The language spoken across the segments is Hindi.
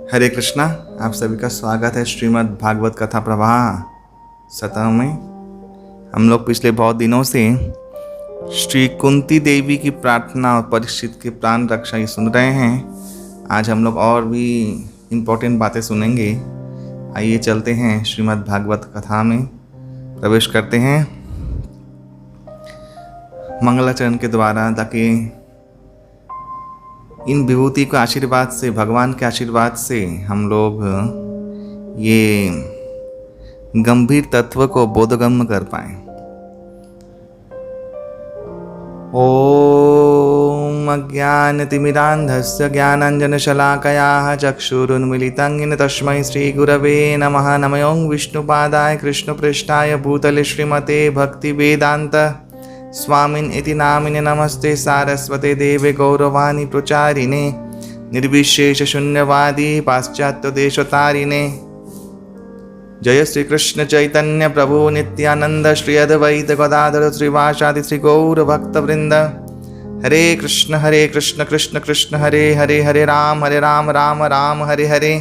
हरे कृष्णा। आप सभी का स्वागत है श्रीमद् भागवत कथा प्रवाह सतह में। हम लोग पिछले बहुत दिनों से श्री कुंती देवी की प्रार्थना और परीक्षित की प्राण रक्षा ये सुन रहे हैं। आज हम लोग और भी इम्पोर्टेंट बातें सुनेंगे। आइए चलते हैं श्रीमद् भागवत कथा में प्रवेश करते हैं मंगलाचरण के द्वारा, ताकि इन विभूति के आशीर्वाद से, भगवान के आशीर्वाद से हम लोग ये गंभीर तत्व को बोधगम्य कर पाए। ओम अज्ञानतिमिरान्धस्य ज्ञानाञ्जनशलाकया चक्षुरुन्मीलितं येन तस्मै श्रीगुरवे नमः। नमो विष्णुपादाय कृष्णपृष्ठाय भूतले श्रीमते भक्तिवेदान्त स्वामिन् इति नामिने। नमस्ते सारस्वते देवे गौरवाणी प्रचारिणे निर्विशेष शून्यवादी पाश्चात्यदेशतारिणे। जय श्री कृष्ण चैतन्य प्रभु नित्यानंद श्री अद्वैत गदाधर श्रीवासादि श्री गौर भक्तवृंद। हरे कृष्ण कृष्ण कृष्ण हरे हरे, हरे राम राम राम हरे हरे।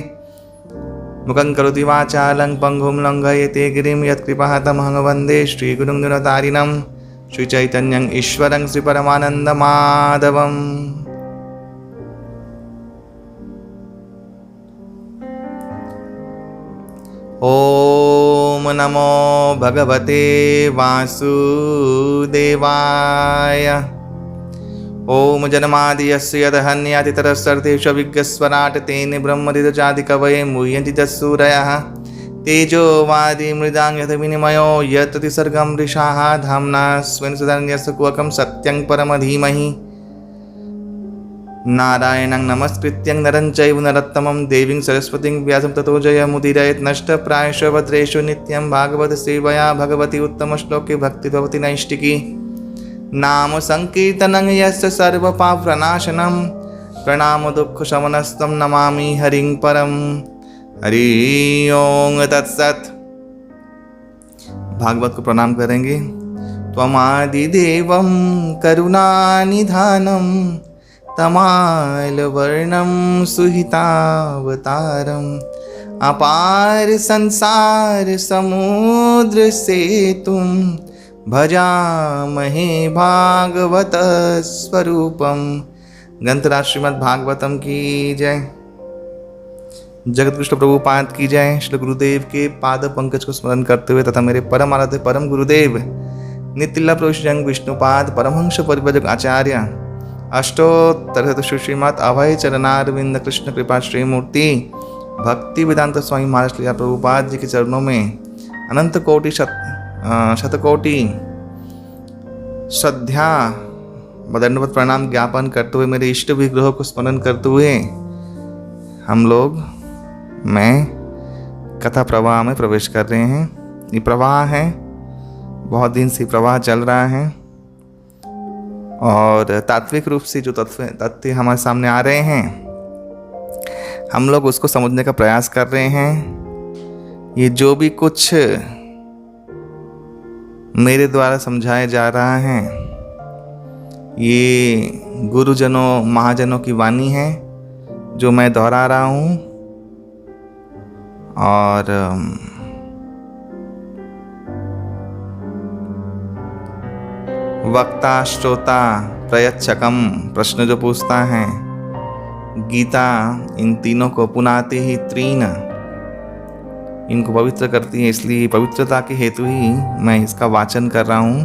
मुखं करोति वाचालं पंगुं लंघयते गिरिं यत्कृपातमहं वन्दे श्रीगुरुं गुणतारिणं श्री चैतन्यं ईश्वरं श्री परमानंद माधवम्। ओम नमो भगवते वासुदेवाय। ओम जन्मादियस्य यदहन्यादितरस्सर्तेषु विज्ञस्वराट् तेन ब्रह्मदिदजादिकवये मुह्यन्ति तत्सूरयः। तेजो वादी मृदां यथ विनिमयो यत्र सर्गं वृषाः धाम्ना स्वेन सदा निरस्तकुहकं सत्यं परम धीमहि। नारायणं नमस्कृत्यं नरं चैव नरोत्तमं देवीं सरस्वतीं व्यासं ततो जयमुदीरयेत्। नष्टप्रायेषु भद्रेषु नित्यं भागवत सेवया भगवती उत्तमश्लोके भक्तिर्भवति नैष्टिकी। नाम संकीर्तनं यस्य सर्वपापप्रणाशनं प्रणामो दुःखशमनस्तं नमामि हरिं परम्। हरि ओम तत्सत। भागवत को प्रणाम करेंगे। त्वमादिदेवं करुणानिधानं तमालवर्णं सुहितावतारम् अपार संसार समुद्र सेतुं भजामहे भागवत स्वरूपम्। ग्रंथराज श्रीमद् भागवतम की जय। जगत कृष्ण प्रभुपाद की जय। श्री गुरुदेव के पाद पंकज को स्मरण करते हुए तथा मेरे परम आराध्य परम गुरुदेव नितिल्ला प्रभु विष्णुपाद परमहंस परिव्राजक आचार्य अष्टोत्तर श्रीमद् अभय चरणारविंद कृष्ण कृपा श्रीमूर्ति भक्ति वेदांत स्वामी महाराज लीला प्रभुपाद जी के चरणों में अनंत कोटि शतकोटि श्रद्धा दंडवत प्रणाम ज्ञापन करते हुए मेरे इष्ट विग्रह को स्मरण करते हुए हम लोग कथा प्रवाह में प्रवेश कर रहे हैं। ये प्रवाह है, बहुत दिन से प्रवाह चल रहा है और तात्विक रूप से जो तथ्य हमारे सामने आ रहे हैं हम लोग उसको समझने का प्रयास कर रहे हैं। ये जो भी कुछ मेरे द्वारा समझाया जा रहा है ये गुरुजनों महाजनों की वाणी है जो मैं दोहरा रहा हूँ और वक्ता श्रोता प्रयच्छकम प्रश्न जो पूछता है गीता इन तीनों को पुनाते ही त्रीन इनको पवित्र करती है, इसलिए पवित्रता के हेतु ही मैं इसका वाचन कर रहा हूँ।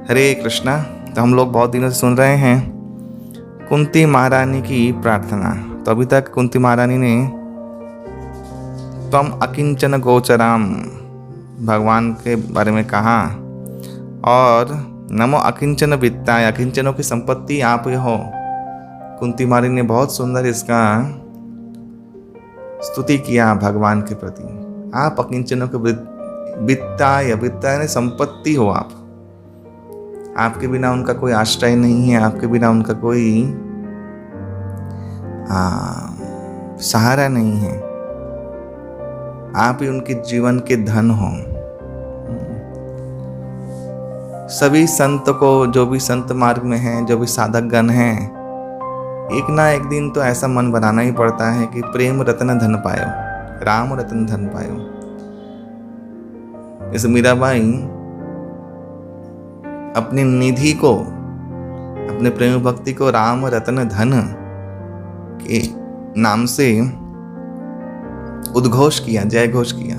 हरे कृष्णा। तो हम लोग बहुत दिनों से सुन रहे हैं कुंती महारानी की प्रार्थना। तो अभी तक कुंती महारानी ने त्वम अकिंचन गोचराम भगवान के बारे में कहा और नमो अकिंचन वित्ताय, अकिंचनों की संपत्ति आप हो। कुंती महारानी ने बहुत सुंदर इसका स्तुति किया भगवान के प्रति। आप अकिंचनों के वित्ताय, वित्ताय ने संपत्ति हो आप। आपके बिना उनका कोई आश्रय नहीं है, आपके बिना उनका कोई सहारा नहीं है। आप ही उनके जीवन के धन हो। सभी संत को, जो भी संत मार्ग में हैं, जो भी साधक गण हैं, एक ना एक दिन तो ऐसा मन बनाना ही पड़ता है कि प्रेम रत्न धन पायो, राम रत्न धन पायो। जैसे मीराबाई अपनी निधि को, अपने प्रेम भक्ति को राम रत्न धन के नाम से उद्घोष किया, जय घोष किया।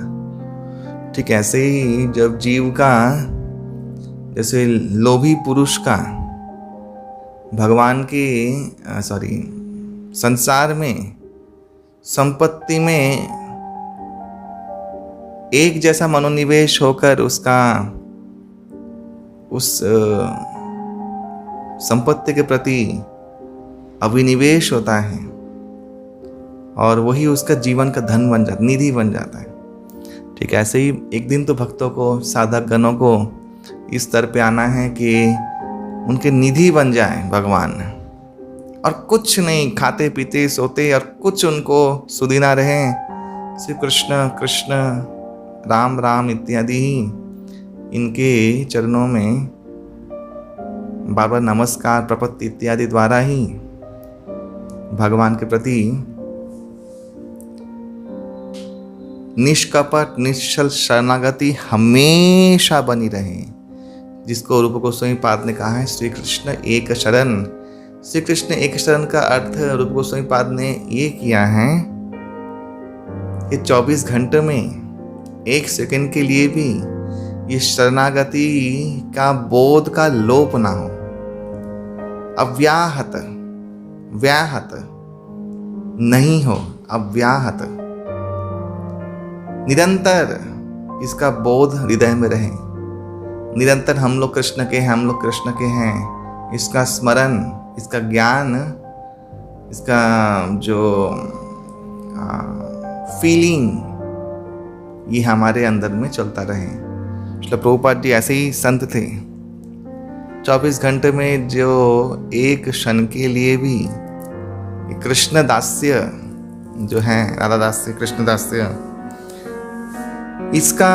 ठीक ऐसे ही जब जीव का, जैसे लोभी पुरुष का भगवान के संसार में, संपत्ति में एक जैसा मनोनिवेश होकर उसका उस संपत्ति के प्रति अभिनिवेश होता है और वही उसका जीवन का धन बन जाता, निधि बन जाता है। ठीक ऐसे ही एक दिन तो भक्तों को, साधक गणों को इस स्तर पे आना है कि उनके निधि बन जाए भगवान, और कुछ नहीं, खाते पीते सोते और कुछ उनको सुधी ना रहे, सिर्फ कृष्ण कृष्ण राम राम इत्यादि ही इनके चरणों में बार बार नमस्कार प्रपत्ति इत्यादि द्वारा ही भगवान के प्रति निष्कपट निश्चल शरणागति हमेशा बनी रहे, जिसको रूप गोस्वामी पाद ने कहा है श्री कृष्ण एक शरण। श्री कृष्ण एक शरण का अर्थ रूप गोस्वामी पाद ने ये किया है कि 24 घंटे में 1 सेकंड के लिए भी ये शरणागति का बोध का लोप ना हो, अव्याहत व्याहत नहीं हो, अव्याहत निरंतर इसका बोध हृदय में रहे, निरंतर हम लोग कृष्ण के हैं, हम लोग कृष्ण के हैं, इसका स्मरण, इसका ज्ञान, इसका जो फीलिंग ये हमारे अंदर में चलता रहे। श्रील प्रभुपाद जी ऐसे ही संत थे। 24 घंटे में जो एक क्षण के लिए भी कृष्ण दास्य जो है, राधा दास्य कृष्ण दास्य, इसका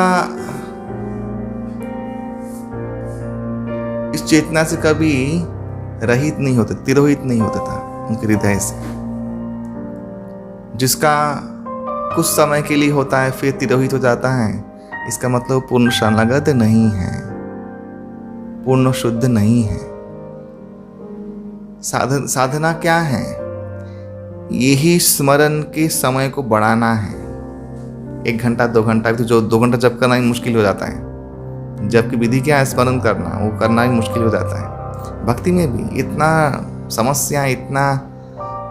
इस चेतना से कभी रहित नहीं होते, तिरोहित नहीं होता था उनके हृदय से। जिसका कुछ समय के लिए होता है फिर तिरोहित हो जाता है, इसका मतलब पूर्ण शरणागत नहीं है, पूर्ण शुद्ध नहीं है। साधना क्या है? यही स्मरण के समय को बढ़ाना है। 1 घंटा 2 घंटा, तो जो 2 घंटा जप करना ही मुश्किल हो जाता है। जब की विधि क्या है? स्मरण करना, वो करना ही मुश्किल हो जाता है। भक्ति में भी इतना समस्या, इतना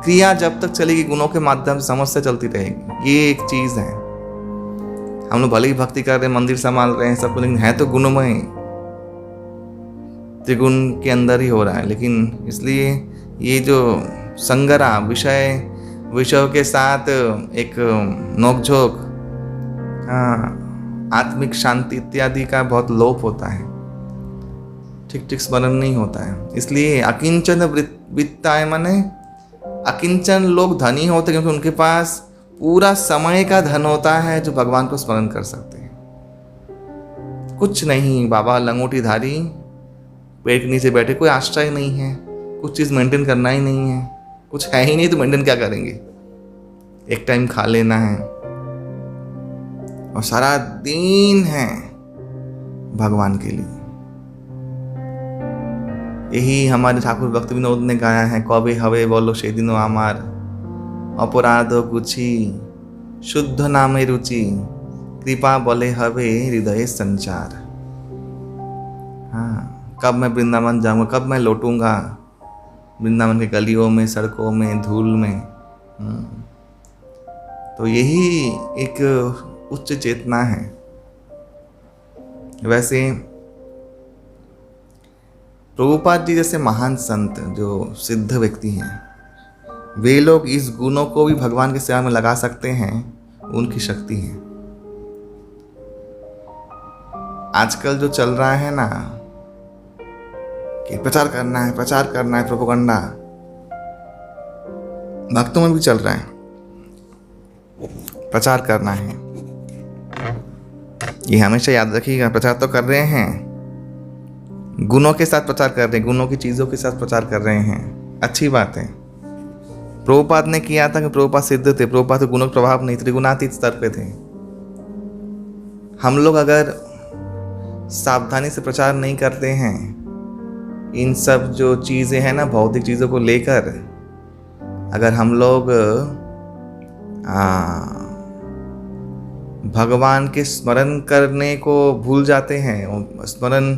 क्रिया जब तक चलेगी गुणों के माध्यम से समस्या चलती रहेगी। ये एक चीज़ है। हम लोग भले ही भक्ति कर रहे हैं, मंदिर संभाल रहे हैं सब कुछ, लेकिन है तो गुणमय, त्रिगुण के अंदर ही हो रहा है। लेकिन इसलिए ये जो संगरा विषयों के साथ एक नोकझोंक, आत्मिक शांति इत्यादि का बहुत लोप होता है, ठीक स्मरण नहीं होता है। इसलिए अकिंचन वित्ताय माने अकिंचन लोग धनी होते क्योंकि उनके पास पूरा समय का धन होता है जो भगवान को स्मरण कर सकते हैं। कुछ नहीं, बाबा लंगोटी धारी, पेट के नीचे बैठे, कोई आश्चर्य नहीं है, कुछ चीज़ मेंटेन करना ही नहीं है, कुछ है ही नहीं तो मेंटेन क्या करेंगे? एक टाइम खा लेना है और सारा दिन है भगवान के लिए। यही हमारे ठाकुर भक्त विनोद ने गाया है, कबे हवे बोलो से दिनो आमार, अपराध कुछी शुद्ध नामे रुचि, कृपा बोले हवे हृदय संचार। हाँ, कब मैं वृंदावन जाऊंगा, कब मैं लौटूंगा वृंदावन के गलियों में, सड़कों में, धूल में। तो यही एक उच्च चेतना है। वैसे प्रभुपाद जी जैसे महान संत जो सिद्ध व्यक्ति हैं, वे लोग इस गुणों को भी भगवान की सेवा में लगा सकते हैं, उनकी शक्ति है। आजकल जो चल रहा है ना कि प्रचार करना है, प्रोपेगेंडा भक्तों में भी चल रहा है, प्रचार करना है। ये हमेशा याद रखिएगा, प्रचार तो कर रहे हैं, गुणों के साथ प्रचार कर रहे हैं, गुणों की चीज़ों के साथ प्रचार कर रहे हैं, अच्छी बात है। प्रभुपाद ने किया था कि प्रभुपाद सिद्ध थे, प्रभुपाद के गुणों का प्रभाव नहीं, त्रिगुणातीत स्तर पे थे। हम लोग अगर सावधानी से प्रचार नहीं करते हैं इन सब जो चीज़ें हैं ना, भौतिक चीज़ों को लेकर, अगर हम लोग भगवान के स्मरण करने को भूल जाते हैं, स्मरण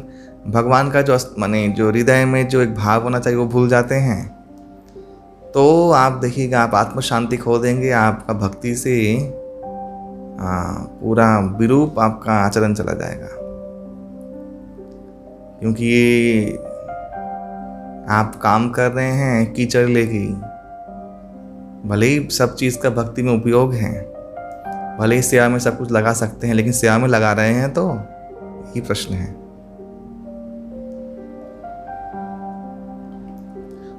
भगवान का जो माने जो हृदय में जो एक भाव होना चाहिए वो भूल जाते हैं, तो आप देखिएगा आप आत्म शांति खो देंगे, आपका भक्ति से पूरा विरूप आपका आचरण चला जाएगा। क्योंकि ये आप काम कर रहे हैं कीचड़ लेके, भले ही सब चीज़ का भक्ति में उपयोग है, भले ही सेवा में सब कुछ लगा सकते हैं, लेकिन सेवा में लगा रहे हैं तो यही प्रश्न है।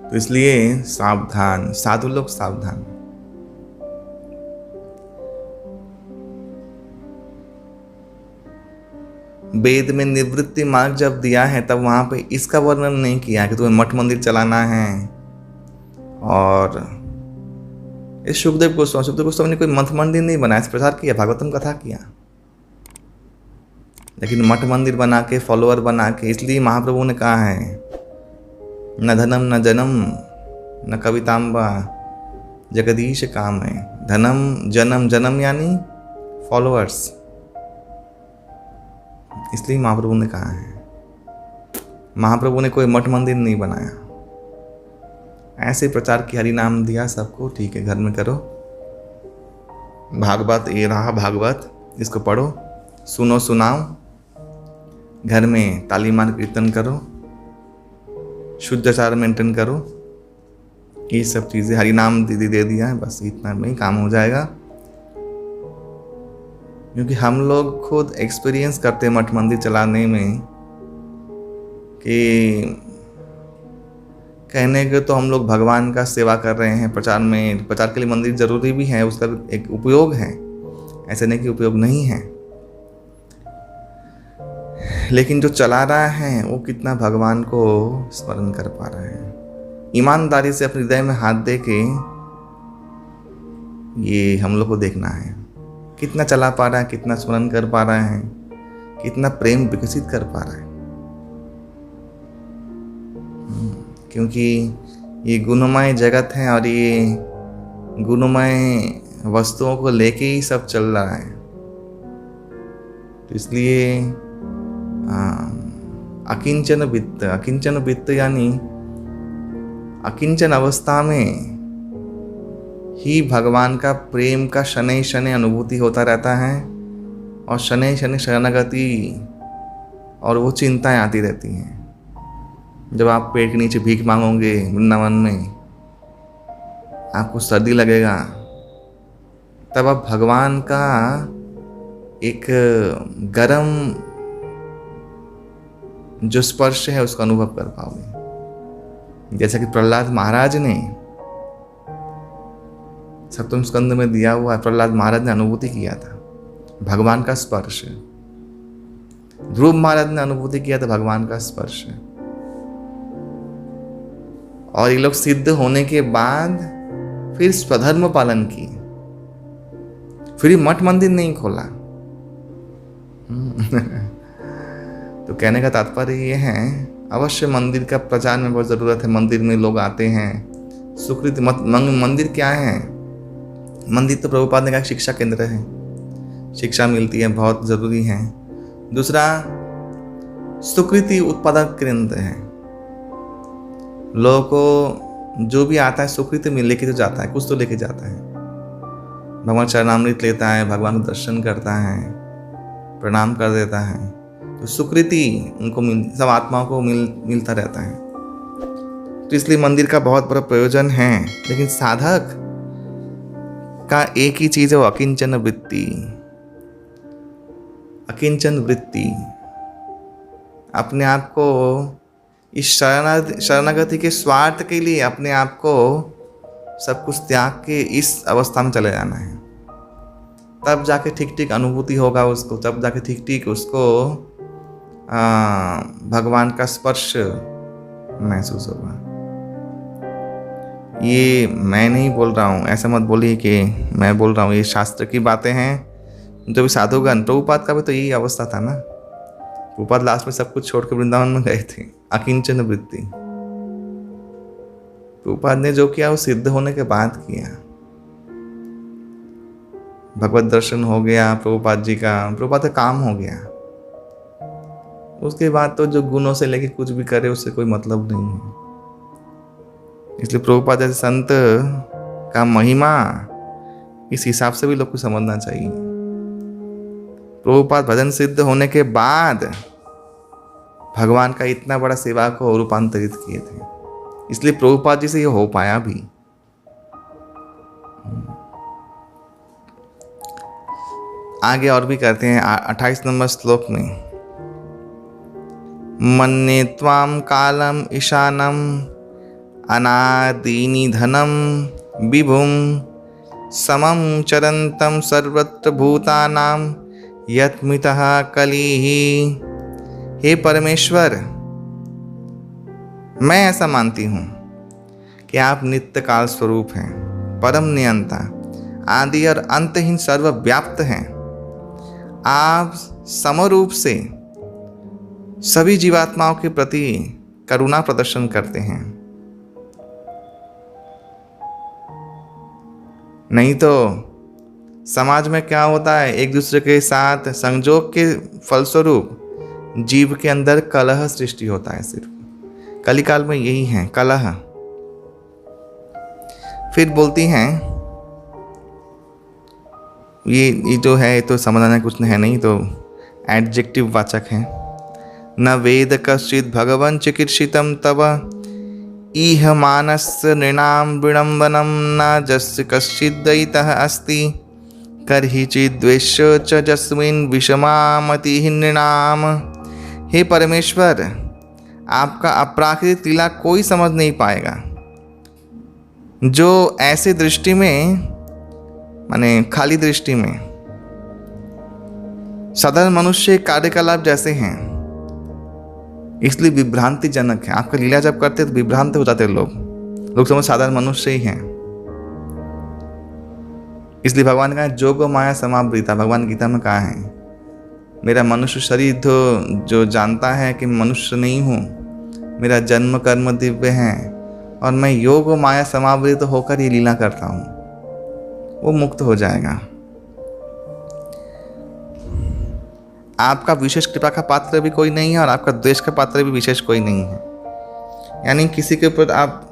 तो इसलिए सावधान, साधु लोग सावधान। वेद में निवृत्ति मार्ग जब दिया है तब वहां पे इसका वर्णन नहीं किया कि तुम्हें मठ मंदिर चलाना है। और इस सुखदेव गोस्वामी ने कोई मठ मंदिर नहीं बनाया, प्रचार किया, भागवतम कथा किया, लेकिन मठ मंदिर बना के, फॉलोअर बना के। इसलिए महाप्रभु ने कहा है न धनम न जनम न कविताम्बा जगदीश काम है। धनम जन्म, जन्म यानी फॉलोअर्स, इसलिए महाप्रभु ने कहा है। महाप्रभु ने कोई मठ मंदिर नहीं बनाया, ऐसे प्रचार की, हरि नाम दिया सबको, ठीक है घर में करो। भागवत, ये रहा भागवत, इसको पढ़ो, सुनो, सुनाओ, घर में ताली मार कीर्तन करो, शुद्धाचार मेंटेन करो, ये सब चीज़ें हरि नाम दीदी दे दिया है, बस इतना में ही काम हो जाएगा। क्योंकि हम लोग खुद एक्सपीरियंस करते हैं मठ मंदिर चलाने में कि कहने के तो हम लोग भगवान का सेवा कर रहे हैं, प्रचार में, प्रचार के लिए मंदिर जरूरी भी है, उसका भी एक उपयोग है, ऐसे नहीं कि उपयोग नहीं है, लेकिन जो चला रहा है वो कितना भगवान को स्मरण कर पा रहा है। ईमानदारी से अपने हृदय में हाथ दे के ये हम लोग को देखना है, कितना चला पा रहा है, कितना स्मरण कर पा रहा है, कितना प्रेम विकसित कर पा रहा है। क्योंकि ये गुणमय जगत है और ये गुणमय वस्तुओं को लेके ही सब चल रहा है। तो इसलिए अकिंचन वित्त, अकिंचन वित्त यानी अकिंचन अवस्था में ही भगवान का प्रेम का शनै शनै अनुभूति होता रहता है, और शनै शनै शरणागति और वो चिंताएं आती रहती हैं। जब आप पेट के नीचे भीख मांगोगे वृंदावन में, आपको सर्दी लगेगा, तब आप भगवान का एक गरम जो स्पर्श है उसका अनुभव कर पाओगे। जैसा कि प्रहलाद महाराज ने, सप्तम स्कंद में दिया हुआ है, प्रहलाद महाराज ने अनुभूति किया था भगवान का स्पर्श। ध्रुव महाराज ने अनुभूति किया था भगवान का स्पर्श। और ये लोग सिद्ध होने के बाद फिर स्वधर्म पालन किए, फिर मठ मंदिर नहीं खोला। तो कहने का तात्पर्य ये है, अवश्य मंदिर का प्रचार में बहुत ज़रूरत है। मंदिर में लोग आते हैं, सुकृत मंदिर क्या है? मंदिर तो प्रभुपाद ने कहा शिक्षा केंद्र है, शिक्षा मिलती है, बहुत ज़रूरी है। दूसरा, सुकृति उत्पादक केंद्र है। लोगों को जो भी आता है सुकृति में लेके तो जाता है, कुछ तो लेके जाता है। भगवान चरणामृत लेता है, भगवान को दर्शन करता है, प्रणाम कर देता है, तो सुकृति उनको सब आत्माओं को मिलता रहता है। तो इसलिए मंदिर का बहुत बड़ा प्रयोजन है। लेकिन साधक का एक ही चीज़ है, वो अकिंचन वृत्ति। अकिंचन वृत्ति, अपने आप को इस शरणागति के स्वार्थ के लिए अपने आप को सब कुछ त्याग के इस अवस्था में चले जाना है। तब जाके ठीक ठीक अनुभूति होगा उसको, तब जाके ठीक ठीक उसको भगवान का स्पर्श महसूस होगा। ये मैं नहीं बोल रहा हूँ, ऐसा मत बोलिए कि मैं बोल रहा हूँ, ये शास्त्र की बातें हैं। जो भी साधुगण, प्रभुपाद का भी तो यही अवस्था था ना। प्रभुपाद लास्ट में सब कुछ छोड़ के वृंदावन में गए थे, अकिंचन वृत्ति। प्रभुपाद ने जो किया वो सिद्ध होने के बाद किया। भगवत दर्शन हो गया प्रभुपाद जी का, प्रभुपाद का काम हो गया। उसके बाद तो जो गुणों से लेके कुछ भी करे उससे कोई मतलब नहीं है। इसलिए प्रभुपाद जैसे संत का महिमा इस हिसाब से भी लोग को समझना चाहिए। प्रभुपाद भजन सिद्ध होने के बाद भगवान का इतना बड़ा सेवा को रूपांतरित किए थे, इसलिए प्रभुपाद जी से ये हो पाया भी। आगे और भी करते हैं 28 नंबर श्लोक में। मन्ये त्वाम कालम ईशानम अनादीनि धनम विभुम समम चरंतम सर्वत्र भूतानां यत्मितः कलिः। हे परमेश्वर, मैं ऐसा मानती हूँ कि आप नित्य काल स्वरूप हैं, परम नियंता, आदि और अंतहीन सर्वव्याप्त हैं। आप समरूप से सभी जीवात्माओं के प्रति करुणा प्रदर्शन करते हैं। नहीं तो समाज में क्या होता है, एक दूसरे के साथ संजोग के फलस्वरूप जीव के अंदर कलह सृष्टि होता है। सिर्फ कलिकाल में यही है, कलह। फिर बोलती हैं, ये जो है तो समझाना कुछ है नहीं, तो एडजेक्टिव वाचक है। न वेद कश्चित् भगवन् चिकीर्षितं तव इह मानस्य नृणां विडम्बनं न जस्य कश्चित् दयितः अस्ति कर्हिचित् द्वेष्य च जस्मिन् विषमामतिः नृणाम्। हे परमेश्वर, आपका अपराकृत लीला कोई समझ नहीं पाएगा। जो ऐसे दृष्टि में, माने खाली दृष्टि में, साधारण मनुष्य कार्यकलाप जैसे हैं, इसलिए विभ्रांतिजनक है। आपका लीला जब करते तो विभ्रांत हो जाते लोग समझ साधारण मनुष्य ही हैं। इसलिए भगवान कहा जोग माया समावृता, भगवान गीता में कहा है, मेरा मनुष्य शरीर तो जो जानता है कि मनुष्य नहीं हूँ, मेरा जन्म कर्म दिव्य है और मैं योग व माया समावृत होकर ये लीला करता हूँ, वो मुक्त हो जाएगा। आपका विशेष कृपा का पात्र भी कोई नहीं है और आपका द्वेष का पात्र भी विशेष कोई नहीं है। यानी किसी के ऊपर आप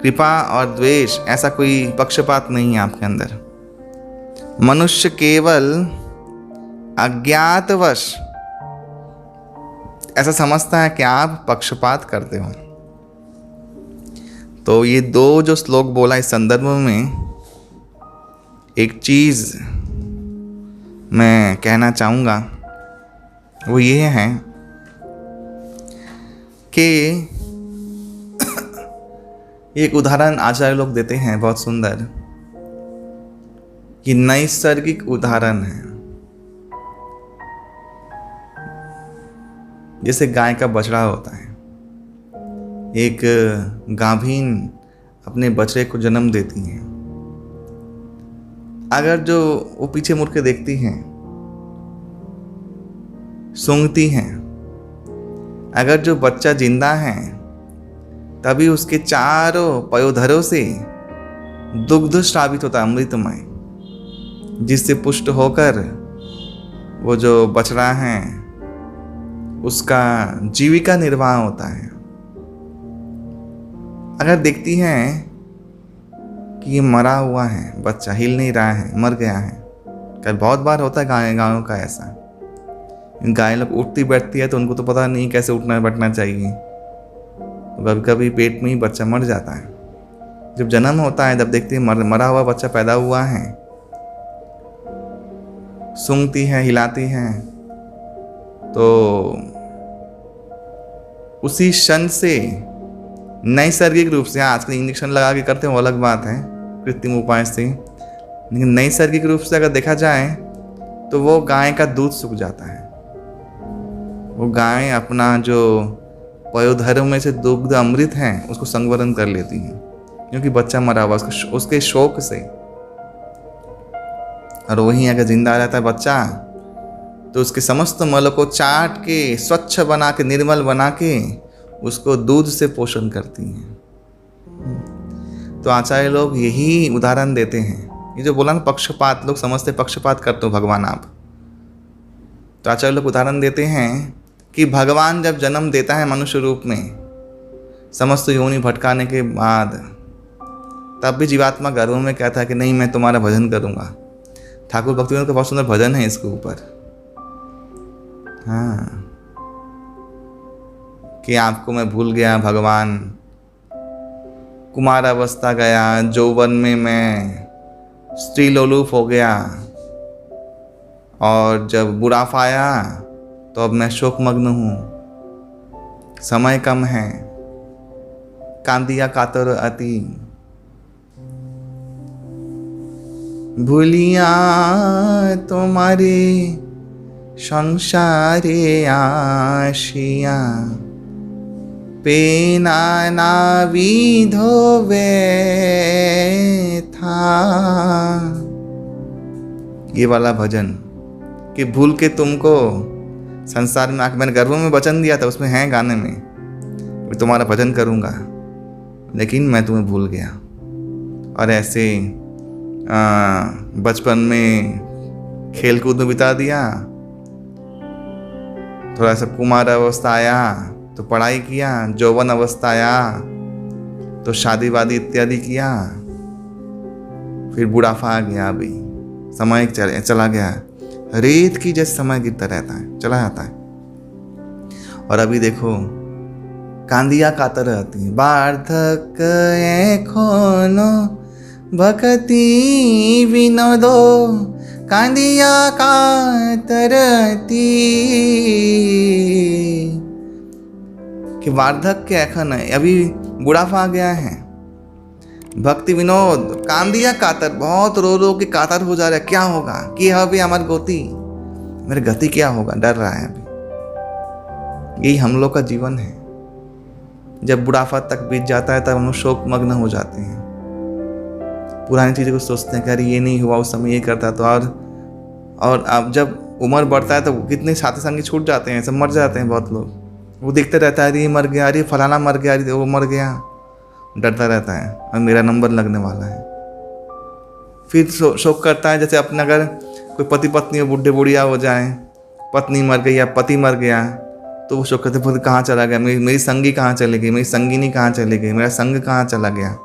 कृपा और द्वेष, ऐसा कोई पक्षपात नहीं है आपके अंदर। मनुष्य केवल अज्ञातवश ऐसा समझता है कि आप पक्षपात करते हो। तो ये दो जो श्लोक बोला इस संदर्भ में, एक चीज मैं कहना चाहूँगा वो ये है कि एक उदाहरण आचार्य लोग देते हैं बहुत सुंदर, कि नैसर्गिक उदाहरण है। जैसे गाय का बछड़ा होता है, एक गाभीन अपने बछड़े को जन्म देती है। अगर जो वो पीछे मुड़ के देखती हैं, सूंघती हैं, अगर जो बच्चा जिंदा है तभी उसके चारों पयोधरों से दुग्ध स्रावित होता है, अमृतमय, जिससे पुष्ट होकर वो जो बछड़ा है उसका जीविका निर्वाह होता है। अगर देखती हैं कि ये मरा हुआ है, बच्चा हिल नहीं रहा है, मर गया है, कभी बहुत बार होता है गायों का ऐसा। गाय लोग उठती बैठती है तो उनको तो पता नहीं कैसे उठना बैठना चाहिए, तो कभी कभी पेट में ही बच्चा मर जाता है। जब जन्म होता है तब देखती है मरा हुआ बच्चा पैदा हुआ है, सूंघती है, हिलाती है, तो उसी क्षण से नैसर्गिक रूप से, आजकल इंजेक्शन लगा के करते हैं वो अलग बात है, कृत्रिम उपाय से, लेकिन नैसर्गिक रूप से अगर देखा जाए तो वो गाय का दूध सूख जाता है। वो गाय अपना जो पयोधरों में से दुग्ध अमृत है उसको संवरण कर लेती है। क्योंकि बच्चा मरा हुआ उसके शोक से। और वहीं अगर जिंदा रहता है बच्चा तो उसके समस्त मल को चाट के स्वच्छ बना के निर्मल बना के उसको दूध से पोषण करती हैं। तो आचार्य लोग यही उदाहरण देते हैं। ये जो बोला ना पक्षपात, लोग समझते पक्षपात करते हो भगवान आप, तो आचार्य लोग उदाहरण देते हैं कि भगवान जब जन्म देता है मनुष्य रूप में समस्त योनि भटकाने के बाद, तब भी जीवात्मा गर्भ में कहता है कि नहीं मैं तुम्हारा भजन करूँगा। ठाकुर भक्तिविनोद का बहुत सुंदर भजन है इसके ऊपर। हाँ, कि आपको मैं भूल गया भगवान, कुमार अवस्था गया, यौवन में मैं स्त्री लोलुप हो गया, और जब बुढ़ापा आया तो अब मैं शोकमग्न हूँ, समय कम है, कांदिया कातर अति, भूलिया तुम्हारे संसारे आशिया, पेना ना विधो था। ये वाला भजन कि भूल के तुमको संसार में आके, मैंने गर्भ में वचन दिया था, उसमें है गाने में, मैं तुम्हारा भजन करूँगा, लेकिन मैं तुम्हें भूल गया। और ऐसे बचपन में खेल कूद में बिता दिया, थोड़ा सा कुमार अवस्था आया तो पढ़ाई किया, यौवन अवस्था आया तो शादी वादी इत्यादि किया, फिर बुढ़ापा आ गया, अभी समय चला गया, रेत की जैसे समय गिरता रहता है, चला जाता है। और अभी देखो कांदिया कातर रहती है, वार्धक एखोनो भक्ति विनोदो कांदिया कातरती, कि वार्धक के एखन है, अभी बुढ़ापा आ गया है, भक्ति विनोद कांदिया कातर, बहुत रो रो के कातर हो जा रहा है, क्या होगा कि अभी हमारी गति, मेरी गति क्या होगा, डर रहा है अभी। यही हम लोग का जीवन है। जब बुढ़ापा तक बीत जाता है तब हम लोग शोक मग्न हो जाते हैं, पुरानी चीज़ों को सोचते हैं कि अरे ये नहीं हुआ, उस समय ये करता तो। और अब जब उम्र बढ़ता है तो कितने साथी संगी छूट जाते हैं, सब मर जाते हैं बहुत लोग। वो देखते रहता है अरे ये मर गया, अरे फलाना मर गया, अरे वो मर गया, डरता रहता है और मेरा नंबर लगने वाला है। फिर शोक करता है, जैसे अपने अगर कोई पति पत्नी हो, बूढ़े बुढ़िया हो जाए, पत्नी मर गई या पति मर गया, तो वो शोक करते पति कहाँ चला गया, मेरी संगी कहाँ चली गई, मेरी संगिनी कहाँ चली गई, मेरा संग कहाँ चला गया,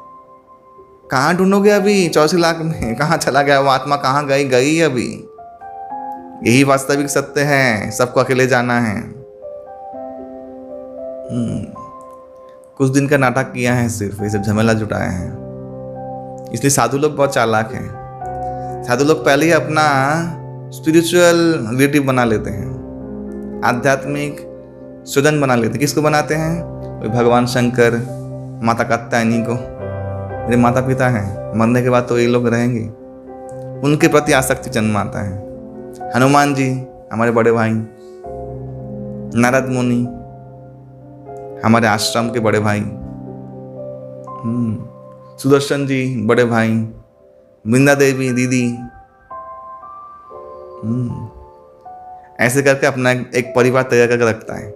कहाँ ढूंढोगे अभी 84 लाख में, कहाँ चला गया वो आत्मा, कहाँ गई अभी। यही वास्तविक सत्य है, सबको अकेले जाना है। कुछ दिन का नाटक किया है, सिर्फ ये सब झमेला जुटाया है। इसलिए साधु लोग बहुत चालाक हैं। साधु लोग पहले ही अपना स्पिरिचुअल रिलेटिव बना लेते हैं, आध्यात्मिक स्वजन बना लेते हैं। किसको बनाते हैं? भगवान शंकर, माता कात्यायनी को, मेरे माता पिता हैं, मरने के बाद तो ये लोग रहेंगे, उनके प्रति आसक्ति जन्माता है। हनुमान जी हमारे बड़े भाई, नारद मुनि हमारे आश्रम के बड़े भाई, सुदर्शन जी बड़े भाई, वृंदा देवी दीदी, ऐसे करके अपना एक परिवार तैयार करके रखता है।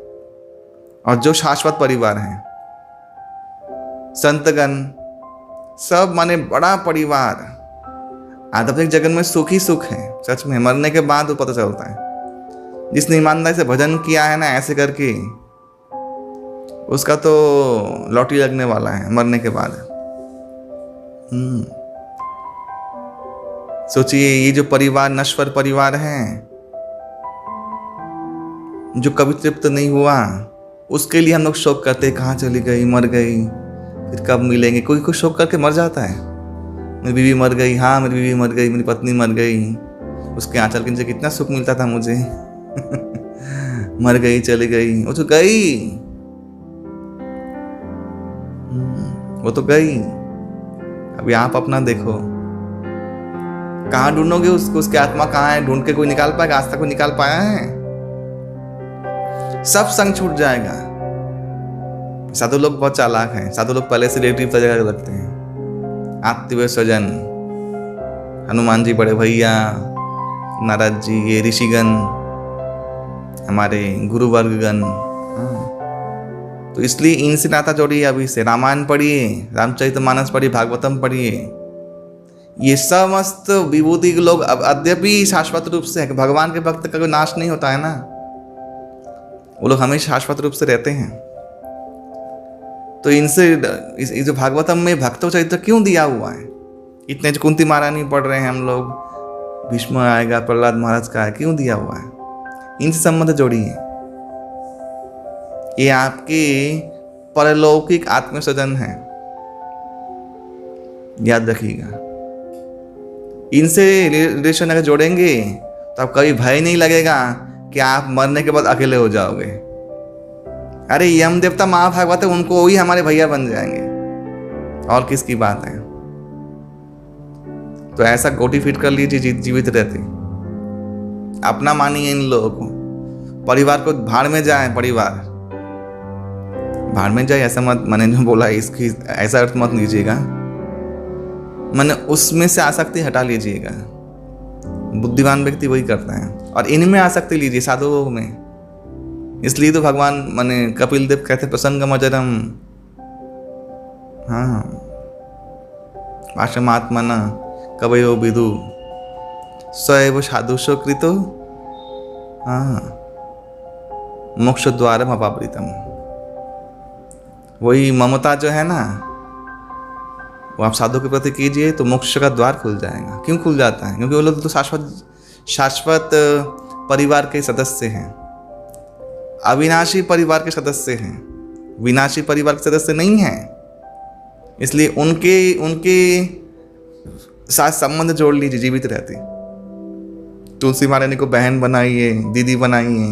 और जो शाश्वत परिवार है, संतगण सब माने बड़ा परिवार, आध्यात्मिक जगत में सुख ही सुख है। सच में मरने के बाद वो पता चलता है। जिसने ईमानदारी से भजन किया है ना, ऐसे करके, उसका तो लॉटरी लगने वाला है मरने के बाद। सोचिए, ये जो परिवार नश्वर परिवार है, जो कभी तृप्त नहीं हुआ, उसके लिए हम लोग शोक करते हैं, कहाँ चली गई, मर गई, फिर कब मिलेंगे। कोई शोक करके मर जाता है, मेरी बीवी मर गई, हाँ मेरी बीवी मर गई, मेरी पत्नी मर गई, उसके आंचल के नीचे कितना सुख मिलता था मुझे मर गई, चली गई, वो तो गई, वो तो गई। अभी आप अपना देखो, कहाँ ढूंढोगे उसको, उसकी आत्मा कहाँ है, ढूंढ के कोई निकाल पाएगा? आज तक कोई निकाल पाया है? सब संग छूट जाएगा। साधु लोग बहुत चालाक हैं। साधु लोग पहले से रिलेटिव तैयार रखते हैं। आत्मीय स्वजन, हनुमान जी बड़े भैया, नारद जी, ये ऋषिगण, हमारे गुरुवर्गगण। तो इसलिए इनसे नाता जोड़िए। अभी से रामायण पढ़िए, रामचरितमानस पढ़िए, भागवतम पढ़िए। ये समस्त विभूति के लोग अब अद्यपि शाश्वत रूप से है। भगवान के भक्त का कोई नाश नहीं होता है ना, वो लोग हमेशा शाश्वत रूप से रहते हैं। तो इनसे इस जो भागवतम में भक्तों चरित्र क्यों दिया हुआ है? इतने जो कुंती महारानी पढ़ रहे हैं हम लोग, भीष्म आएगा, प्रहलाद महाराज का है, क्यों दिया हुआ है? इनसे संबंध जोड़िए। ये आपके परलौकिक आत्मस्वजन है, याद रखिएगा। इनसे रिलेशन अगर जोड़ेंगे तो आप कभी भय नहीं लगेगा कि आप मरने के बाद अकेले हो जाओगे। अरे यम देवता महाभागवत है, उनको वही हमारे भैया बन जाएंगे, और किसकी बात है? तो ऐसा गोटी फिट कर लीजिए जीवित रहते। अपना मानिए इन लोगों को। परिवार को भाड़ में जाए, परिवार भाड़ में जाए ऐसा मत, मैंने जो बोला इसकी ऐसा अर्थ मत लीजिएगा। मैंने उसमें से आसक्ति हटा लीजिएगा। बुद्धिमान व्यक्ति वही करता है। और इनमें आसक्ति लीजिए, साधुओं में। इसलिए तो भगवान माने कपिल देव कहते प्रसंगम अजरम। हाँ, आश्रमात्मना कवयो विदु स्वयं साधुषो कृतो हाँ मोक्ष द्वारम अपावृतम। वही ममता जो है ना, वो आप साधु के प्रति कीजिए तो मोक्ष का द्वार खुल जाएगा। क्यों खुल जाता है? क्योंकि वो लोग तो शाश्वत परिवार के सदस्य हैं, अविनाशी परिवार के सदस्य हैं, विनाशी परिवार के सदस्य नहीं हैं। इसलिए उनके साथ संबंध जोड़ लीजिए जीवित रहते। तुलसी महारानी को बहन बनाइए, दीदी बनाइए।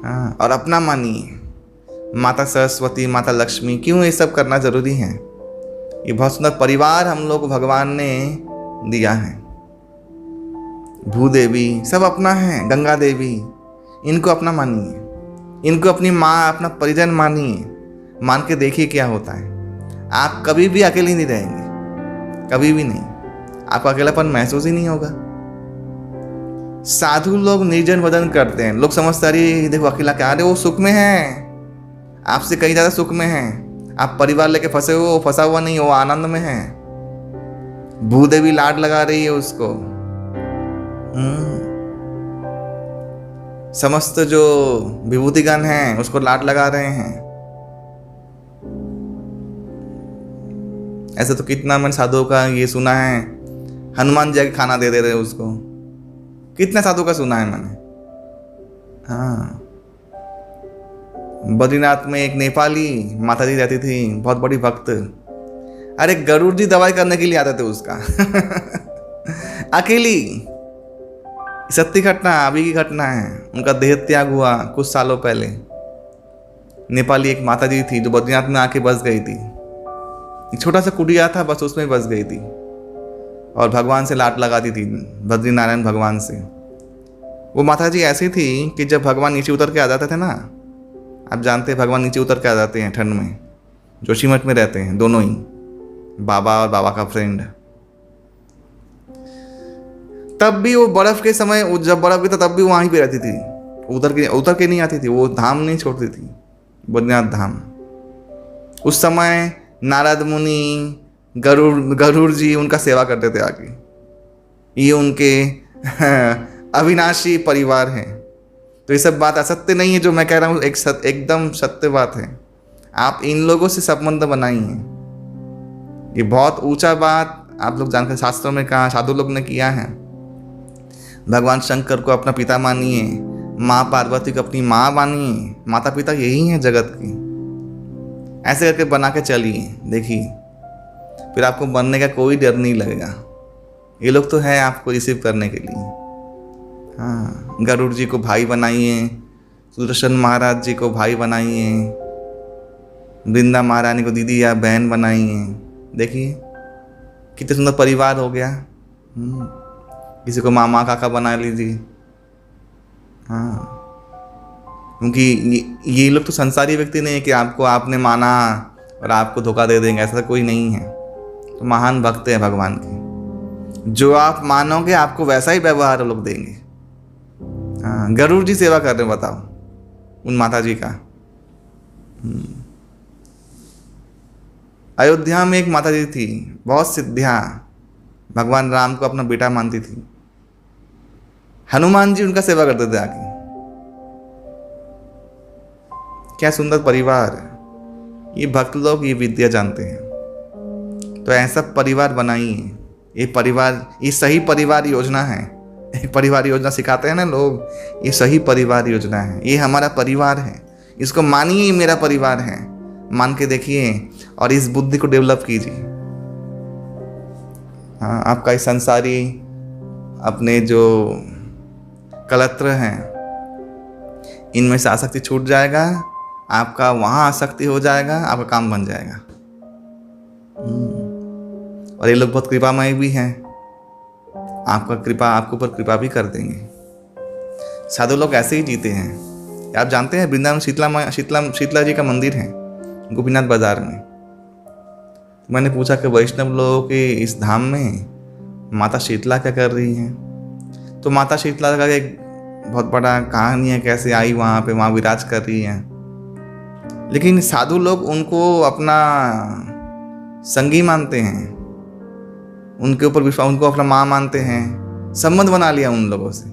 हाँ, और अपना मानिए। माता सरस्वती, माता लक्ष्मी, क्यों ये सब करना जरूरी है? ये बहुत सुंदर परिवार हम लोग को भगवान ने दिया है। भूदेवी सब अपना है, गंगा देवी, इनको अपना मानिए, इनको अपनी माँ, अपना परिजन मानिए। मान के देखिए क्या होता है। आप कभी भी अकेले नहीं रहेंगे, कभी भी नहीं। आपको अकेलापन महसूस ही नहीं होगा। साधु लोग निर्जन वदन करते हैं। लोग समझते अरे देखो अकेला क्या, अरे वो सुख में है, आपसे कहीं ज़्यादा सुख में है। आप परिवार लेके फंसे हो, फंसा हुआ नहीं, वो आनंद में है। भूदेवी लाड लगा रही है उसको। समस्त जो विभूतिगण हैं उसको लाड लगा रहे हैं। ऐसे तो कितना मैंने साधुओं का ये सुना है, हनुमान जी के खाना दे दे रहे उसको। कितना साधु का सुना है मैंने। हाँ, बद्रीनाथ में एक नेपाली माता जी रहती थी, बहुत बड़ी भक्त। अरे गरुड़ जी दवाई करने के लिए आते थे उसका अकेली। सत्य घटना, अभी की घटना है। उनका देह त्याग हुआ कुछ सालों पहले। नेपाली एक माता जी थी जो बद्रीनाथ में आके बस गई थी। एक छोटा सा कुटिया था, बस उसमें बस गई थी और भगवान से लाट लगाती थी, बद्री नारायण भगवान से। वो माता जी ऐसी थी कि जब भगवान नीचे उतर के आ जाते थे ना, आप जानते हैं भगवान नीचे उतर के आ जाते हैं ठंड में, जोशीमठ में रहते हैं दोनों ही, बाबा और बाबा का फ्रेंड। तब भी वो बर्फ के समय, जब बर्फ गिरता तब भी वहीं पे रहती थी, उतर के नहीं आती थी। वो धाम नहीं छोड़ती थी, बद्रीनाथ धाम। उस समय नारद मुनि, गरुड़ जी उनका सेवा करते थे आके। ये उनके अविनाशी परिवार हैं। तो ये सब बात असत्य नहीं है जो मैं कह रहा हूँ, एकदम सत्य बात है। आप इन लोगों से संबंध बनाइए। ये बहुत ऊंचा बात आप लोग जानकर शास्त्रों में कहा, साधु लोग ने किया है। भगवान शंकर को अपना पिता मानिए, माँ पार्वती को अपनी माँ मानिए। माता पिता यही हैं जगत की। ऐसे करके बना के चलिए, देखिए फिर आपको बनने का कोई डर नहीं लगेगा। ये लोग तो हैं आपको रिसीव करने के लिए। हाँ, गरुड़ जी को भाई बनाइए, सुदर्शन महाराज जी को भाई बनाइए, वृंदा महारानी को दीदी या बहन बनाइए। देखिए कितने सुंदर परिवार हो गया। किसी को मामा काका बना लीजिए। हाँ, क्योंकि ये लोग तो संसारी व्यक्ति नहीं है कि आपको आपने माना और आपको धोखा दे देंगे, ऐसा कोई नहीं है। तो महान भक्त हैं भगवान के। जो आप मानोगे आपको वैसा ही व्यवहार लोग देंगे। हाँ, गरुड़ जी सेवा कर रहे हैं, बताओ उन माता जी का। अयोध्या में एक माता जी थी, बहुत सिद्धियां, भगवान राम को अपना बेटा मानती थी। हनुमान जी उनका सेवा करते थे आके। क्या सुंदर परिवार। ये भक्त लोग ये विद्या जानते हैं, तो ऐसा परिवार बनाइए। ये परिवार, ये सही परिवार योजना है। एक परिवार योजना सिखाते हैं ना लोग, ये सही परिवार योजना है। ये हमारा परिवार है, इसको मानिए, ये मेरा परिवार है, मान के देखिए और इस बुद्धि को डेवलप कीजिए। हाँ, आपका इस संसारी अपने जो कलत्र हैं इनमें से आसक्ति छूट जाएगा, आपका वहाँ आसक्ति हो जाएगा, आपका काम बन जाएगा। और ये लोग बहुत कृपामय भी हैं, आपका कृपा, आपके ऊपर कृपा भी कर देंगे। साधु लोग ऐसे ही जीते हैं। आप जानते हैं वृंदावन शीतला जी का मंदिर है गोपीनाथ बाजार में। मैंने पूछा कि वैष्णव लोगों के इस धाम में माता शीतला क्या कर रही हैं? तो माता शीतला का एक बहुत बड़ा कहानी है, कैसे आई वहाँ पे, वहाँ विराज कर रही हैं। लेकिन साधु लोग उनको अपना संगी मानते हैं, उनके ऊपर विश्वास, उनको अपना माँ मानते हैं। संबंध बना लिया उन लोगों से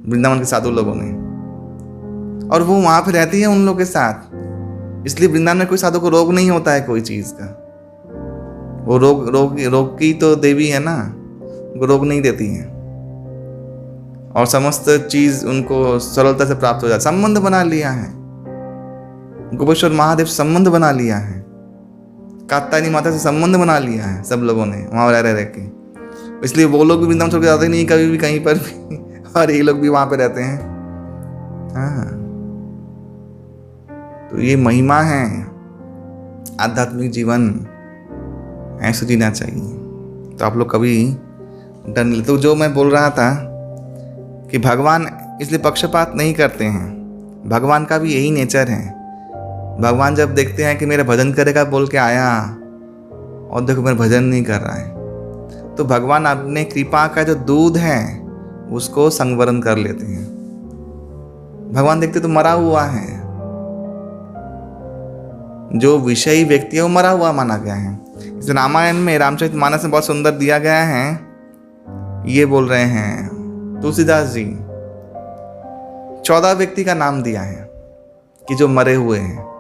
वृंदावन के साधु लोगों ने, और वो वहाँ पे रहती है उन लोगों के साथ। इसलिए वृंदावन में कोई साधु को रोग नहीं होता है कोई चीज़ का। वो रोग की तो देवी है ना, उनको रोग नहीं देती है, और समस्त चीज़ उनको सरलता से प्राप्त हो जाती। संबंध बना लिया है, गोपेश्वर महादेव संबंध बना लिया है, कात्यायनी माता से संबंध बना लिया है सब लोगों ने वहाँ रह के। इसलिए वो लोग भी वृंदावन छोड़ के जाते नहीं कभी भी कहीं पर भी, और ये लोग भी वहाँ पे रहते हैं। हाँ, तो ये महिमा है। आध्यात्मिक जीवन ऐसे जीना चाहिए। तो आप लोग कभी डर नहीं। तो जो मैं बोल रहा था कि भगवान इसलिए पक्षपात नहीं करते हैं, भगवान का भी यही नेचर है। भगवान जब देखते हैं कि मेरा भजन करेगा बोल के आया और देखो मेरा भजन नहीं कर रहा है, तो भगवान अपने कृपा का जो दूध है उसको संवरण कर लेते हैं। भगवान देखते तो मरा हुआ है, जो विषयी व्यक्ति है वो मरा हुआ माना गया है। इस रामायण में, रामचरितमानस में बहुत सुंदर दिया गया है। ये बोल रहे हैं तुलसीदास जी, 14 व्यक्ति का नाम दिया है कि जो मरे हुए हैं,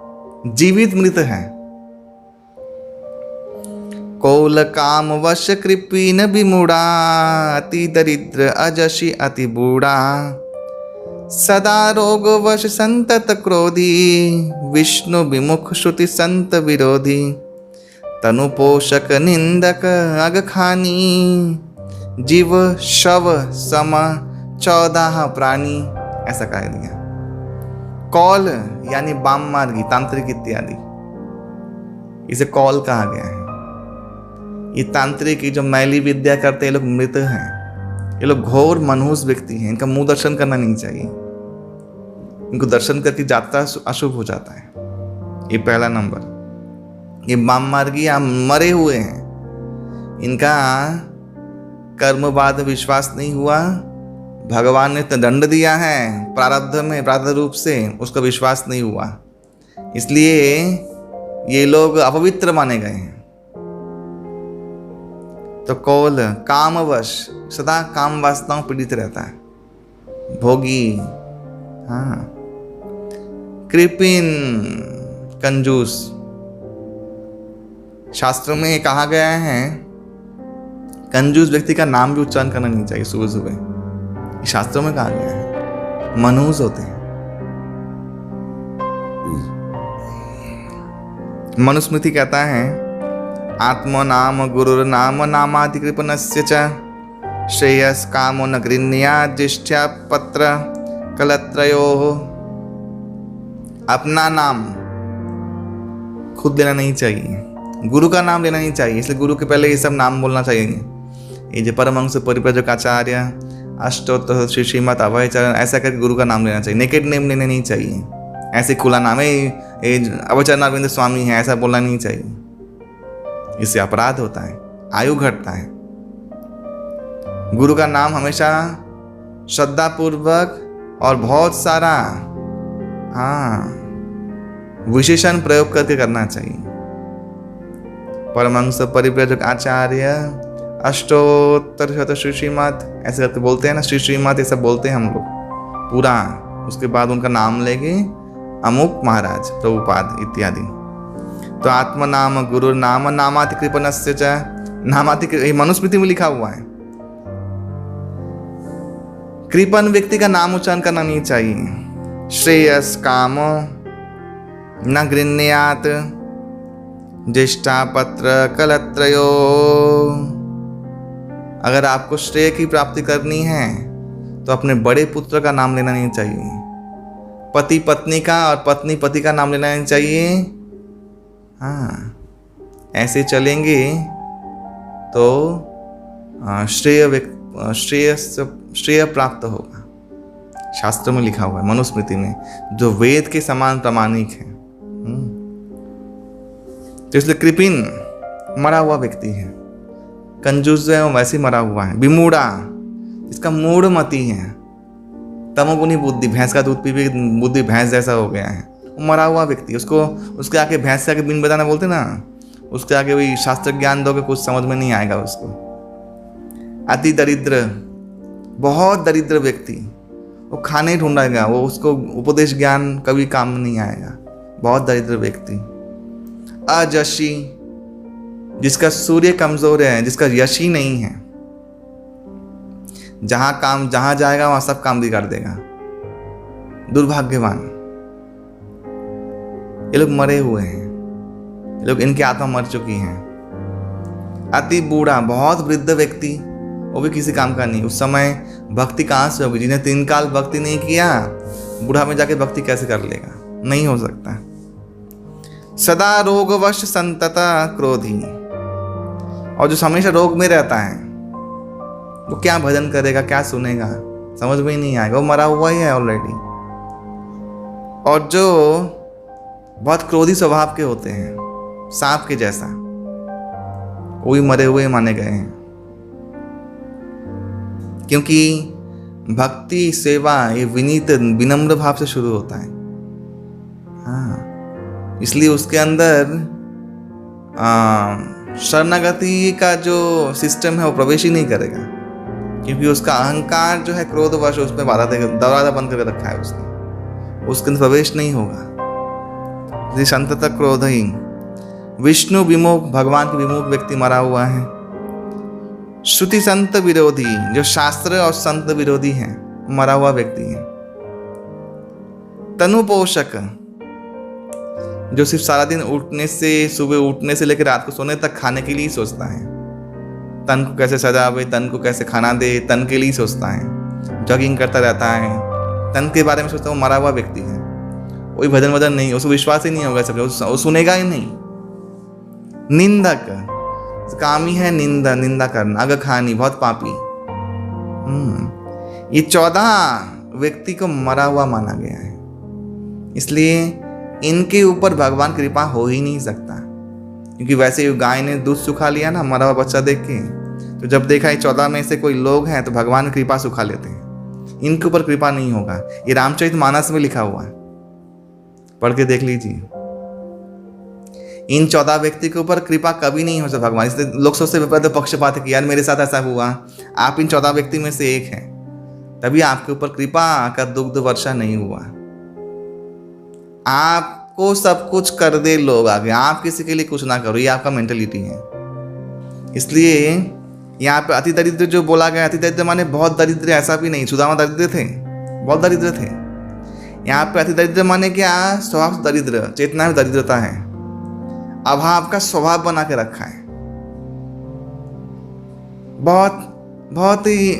जीवित मृत है। कौल काम वश कृपीन विमूढ़ा, अति दरिद्र अजशी अति बूढ़ा, सदा रोग वश संतत क्रोधी, विष्णु विमुख श्रुति संत विरोधी, तनु पोषक निंदक अगखानी, जीव शव सम 14 प्राणी। ऐसा कह दिया। कौल यानी वाम मार्गी, तांत्रिक इत्यादि, इसे कौल कहा गया है। ये तांत्रिक जो मैली विद्या करते हैं, ये लोग मृत हैं। ये लोग घोर मनहूस व्यक्ति हैं। इनका मुंह दर्शन करना नहीं चाहिए। इनको दर्शन करके जाता अशुभ हो जाता है। ये पहला नंबर। ये वाम मार्गी या मरे हुए हैं, इनका कर्मवाद विश्वास नहीं हुआ। भगवान ने दंड दिया है प्रारब्ध में, प्रारब्ध रूप से, उसका विश्वास नहीं हुआ, इसलिए ये लोग अपवित्र माने गए हैं। तो कौल कामवश, सदा काम वासनाओं पीड़ित रहता है, भोगी। हाँ, कृपिन कंजूस। शास्त्र में कहा गया है कंजूस व्यक्ति का नाम भी उच्चारण करना नहीं चाहिए सुबह सुबह। शास्त्रों में कहा गया है। मनहूस होते हैं। मनुस्मृति कहता है आत्म नाम गुरुर नाम नामादि कृपणस्य च श्रेयस कामो न गृह्णीयात् ज्येष्ठ्या पत्र कलत्रयोः। अपना नाम खुद लेना नहीं चाहिए, गुरु का नाम लेना नहीं चाहिए। इसलिए गुरु के पहले ये सब नाम बोलना चाहिए। ये जो परमहंस परिव्राजक आचार्य, अष्टोत्तर श्री श्रीमद अभय चरण, ऐसा करके गुरु का नाम लेना चाहिए। नेकेड नेम लेने नहीं चाहिए। ऐसे खुला नाम है अभय चरण अरविंद स्वामी है, ऐसा बोलना नहीं चाहिए। इससे अपराध होता है, आयु घटता है। गुरु का नाम हमेशा श्रद्धापूर्वक और बहुत सारा विशेषण प्रयोग करके करना चाहिए। परमहंस परिव्राजक आचार्य अष्टोत्तर शत श्री श्रीमत ऐसे करके बोलते हैं ना, श्री श्रीमत ये सब बोलते हैं हम लोग पूरा। उसके बाद उनका नाम लेके अमुक महाराज प्रभुपाद इत्यादि। तो आत्म नाम गुरु नाम नामाति कृपणस्य च नामाति, मनुस्मृति में लिखा हुआ है। कृपण व्यक्ति का नाम उच्चारण करना नहीं चाहिए। श्रेयस काम न गृह्णात ज्येष्ठा पत्र कलत्रयो। अगर आपको श्रेय की प्राप्ति करनी है तो अपने बड़े पुत्र का नाम लेना नहीं चाहिए, पति पत्नी का और पत्नी पति का नाम लेना नहीं चाहिए। ऐसे चलेंगे तो श्रेय प्राप्त होगा। शास्त्र में लिखा हुआ है, मनुस्मृति में, जो वेद के समान प्रमाणिक है। तो इसलिए कृपिन मरा हुआ व्यक्ति है, कंजूस जो है वैसे मरा हुआ है। विमूढ़ा, इसका मूढ़ मति है, तमोगुनी बुद्धि, भैंस का दूध पी पी बुद्धि भैंस जैसा हो गया है, वो मरा हुआ व्यक्ति। उसको उसके आगे भैंस से आगे बिन बताना बोलते ना, उसके आगे वही शास्त्र ज्ञान दोगे कुछ समझ में नहीं आएगा उसको। अति दरिद्र, बहुत दरिद्र व्यक्ति, वो खाने ढूंढेगा, वो उसको उपदेश ज्ञान कभी काम में नहीं आएगा। बहुत दरिद्र व्यक्ति। अजशी, जिसका सूर्य कमजोर है, जिसका यश ही नहीं है, जहां जाएगा वहां सब काम बिगाड़ देगा। दुर्भाग्यवान, ये लोग मरे हुए हैं, ये लोग, इनकी आत्मा मर चुकी है। अति बूढ़ा, बहुत वृद्ध व्यक्ति, वो भी किसी काम का नहीं। उस समय भक्ति कहाँ से होगी? जिन्हें 3 काल भक्ति नहीं किया, बूढ़ा में जाके भक्ति कैसे कर लेगा? नहीं हो सकता। सदा रोगवश संतता क्रोधी, और जो हमेशा रोग में रहता है वो क्या भजन करेगा, क्या सुनेगा, समझ में ही नहीं आएगा, वो मरा हुआ ही है ऑलरेडी। और जो बहुत क्रोधी स्वभाव के होते हैं, सांप के जैसा, वो भी मरे हुए माने गए हैं। क्योंकि भक्ति सेवा ये विनीत विनम्र भाव से शुरू होता है। इसलिए उसके अंदर शरणागति का जो सिस्टम है वो प्रवेश ही नहीं करेगा, क्योंकि उसका अहंकार जो है क्रोधवश उसमें बाधा देगा, दरवाजा बंद करके रखा है उसके अंदर प्रवेश नहीं होगा। संतत क्रोध ही विष्णु विमुख, भगवान के विमुख व्यक्ति मरा हुआ है। श्रुति संत विरोधी, जो शास्त्र और संत विरोधी है, मरा हुआ व्यक्ति है। तनु पोषक, जो सिर्फ सारा दिन सुबह उठने से लेकर रात को सोने तक खाने के लिए ही सोचता है। तन को कैसे सजावे, तन को कैसे खाना दे, तन के लिए ही सोचता है। जॉगिंग करता रहता है, तन के बारे में सोचता है, वो मरा हुआ व्यक्ति है। कोई भजन नहीं, उसको विश्वास ही नहीं होगा, सब वो सुनेगा ही नहीं। निंदक, कामी है निंदा करना, अगखानी, बहुत पापी। ये 14 व्यक्ति को मरा हुआ माना गया है। इसलिए इनके ऊपर भगवान कृपा हो ही नहीं सकता, क्योंकि वैसे ही गाय ने दूध सुखा लिया ना मरा हुआ बच्चा देख के, तो जब देखा ये 14 में से कोई लोग हैं तो भगवान कृपा सुखा लेते हैं। इनके ऊपर कृपा नहीं होगा। ये रामचरितमानस में लिखा हुआ है, पढ़ के देख लीजिए। इन 14 व्यक्ति के ऊपर कृपा कभी नहीं हो सकता भगवान। इसलिए लोग सोचते हैं पक्षपात है कि यार मेरे साथ ऐसा हुआ, आप इन 14 व्यक्ति में से एक हैं, तभी आपके ऊपर कृपा का दुग्ध वर्षा नहीं हुआ। आपको सब कुछ कर दे लोग आगे, आप किसी के लिए कुछ ना करो, ये आपका मेंटेलिटी है। इसलिए यहाँ पे अति दरिद्र जो बोला गया, अति दरिद्र माने बहुत दरिद्र, ऐसा भी नहीं। सुदामा दरिद्र थे, बहुत दरिद्र थे। यहाँ पे अति दरिद्र माने क्या? स्वभाव दरिद्र, चेतना में दरिद्रता है, अभाव का स्वभाव बना के रखा है। बहुत ही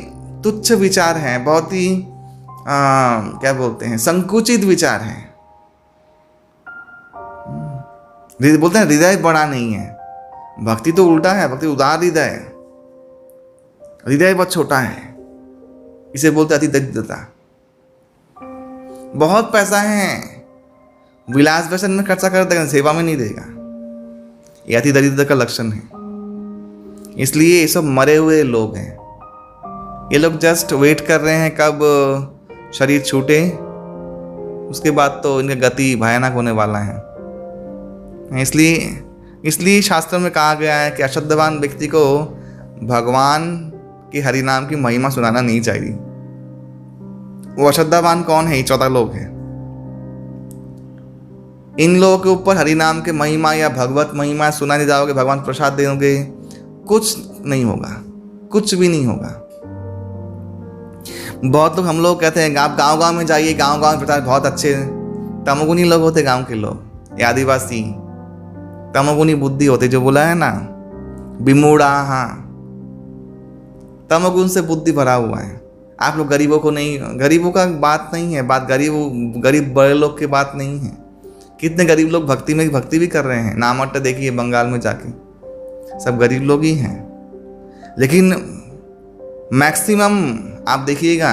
तुच्छ विचार है, बहुत ही क्या बोलते हैं, संकुचित विचार है। बोलते हैं हृदय बड़ा नहीं है। भक्ति तो उल्टा है, भक्ति उदार हृदय, हृदय बहुत छोटा है, इसे बोलते अति दरिद्रता। बहुत पैसा है, विलास व्यसन में खर्चा कर देगा, सेवा में नहीं देगा। ये अति दरिद्र का लक्षण है। इसलिए ये सब मरे हुए लोग हैं। ये लोग जस्ट वेट कर रहे हैं कब शरीर छूटे, उसके बाद तो इनका गति भयानक होने वाला है। इसलिए शास्त्र में कहा गया है कि अश्रद्धावान व्यक्ति को भगवान के हरि नाम की महिमा सुनाना नहीं चाहिए। वो अश्रद्धावान कौन है? ये 14 लोग हैं। इन लोगों के ऊपर हरि नाम के महिमा या भगवत महिमा सुनाने जाओगे, भगवान प्रसाद देंगे, कुछ नहीं होगा, कुछ भी नहीं होगा। बहुत लोग, हम लोग कहते हैं आप गांव में जाइए, गांव में प्रचार, बहुत अच्छे तमोगुनी लोग होते गांव के लोग, आदिवासी तमोगुनी बुद्धि होते, जो बोला है ना बिमूढ़ा, हाँ तमोगुण से बुद्धि भरा हुआ है। आप लोग गरीबों को नहीं, गरीबों का बात नहीं है, बात गरीब बड़े लोग की बात नहीं है। कितने गरीब लोग भक्ति भी कर रहे हैं। नामट्ट देखिए बंगाल में जाके, सब गरीब लोग ही हैं। लेकिन मैक्सिमम आप देखिएगा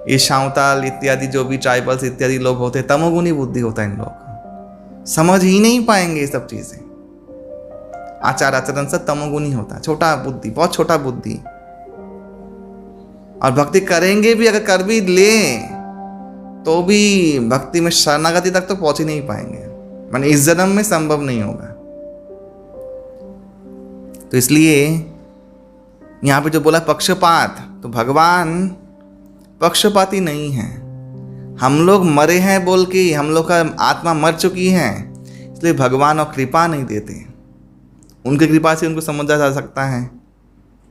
ये शांवताल इत्यादि जो भी ट्राइबल्स इत्यादि लोग होते हैं, तमोगुनी बुद्धि होता है इन लोग का, समझ ही नहीं पाएंगे ये सब चीजें। आचार आचरण सब तमोगुनी होता है, छोटा बुद्धि, बहुत छोटा बुद्धि। और भक्ति करेंगे भी, अगर कर भी ले तो भी भक्ति में शरणागति तक तो पहुंच ही नहीं पाएंगे, माने इस जन्म में संभव नहीं होगा। तो इसलिए यहां पे जो बोला पक्षपात, तो भगवान पक्षपाती नहीं है। हम लोग मरे हैं बोल के, हम लोग का आत्मा मर चुकी है, इसलिए भगवान और कृपा नहीं देते। उनकी कृपा से उनको समझा जा सकता है,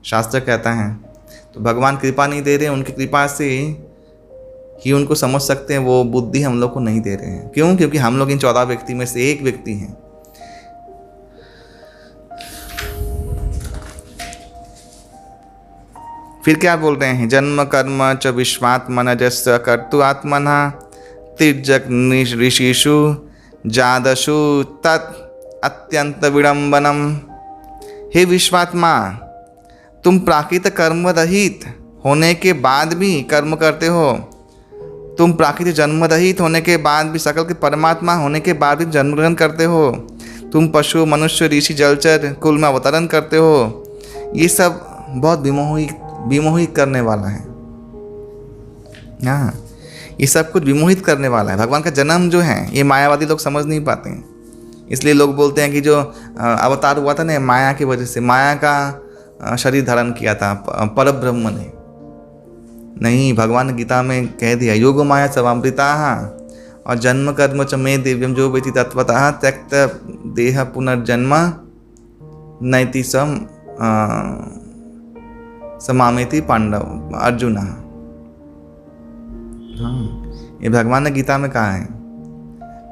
शास्त्र कहता है। तो भगवान कृपा नहीं दे रहे, उनकी कृपा से ही उनको समझ सकते हैं, वो बुद्धि हम लोग को नहीं दे रहे हैं। क्यों? क्योंकि हम लोग इन 14 व्यक्ति में से एक व्यक्ति हैं। फिर क्या बोल रहे हैं? जन्म कर्म च विश्वात्मनजस्य कर्तु आत्मना तिर्जक ऋषिषु जादशु तत् अत्यंत विडंबनम। हे विश्वात्मा, तुम प्राकृत कर्म रहित होने के बाद भी कर्म करते हो, तुम प्राकृतिक जन्म रहित होने के बाद भी, सकल के परमात्मा होने के बाद भी जन्म ग्रहण करते हो, तुम पशु मनुष्य ऋषि जलचर कुल में अवतरण करते हो। ये सब बहुत विमोहित करने वाला है। हाँ, ये सब कुछ विमोहित करने वाला है। भगवान का जन्म जो है ये मायावादी लोग समझ नहीं पाते हैं। इसलिए लोग बोलते हैं कि जो अवतार हुआ था ना, माया की वजह से, माया का शरीर धारण किया था पर ब्रह्म ने। नहीं, भगवान ने गीता में कह दिया योग माया सवामृता और जन्म कर्म च मे दिव्यम जो वेति तत्वतः त्यक्त देह पुनर्जन्म नैति समामेति पांडव अर्जुन। हाँ, ये भगवान ने गीता में कहा है,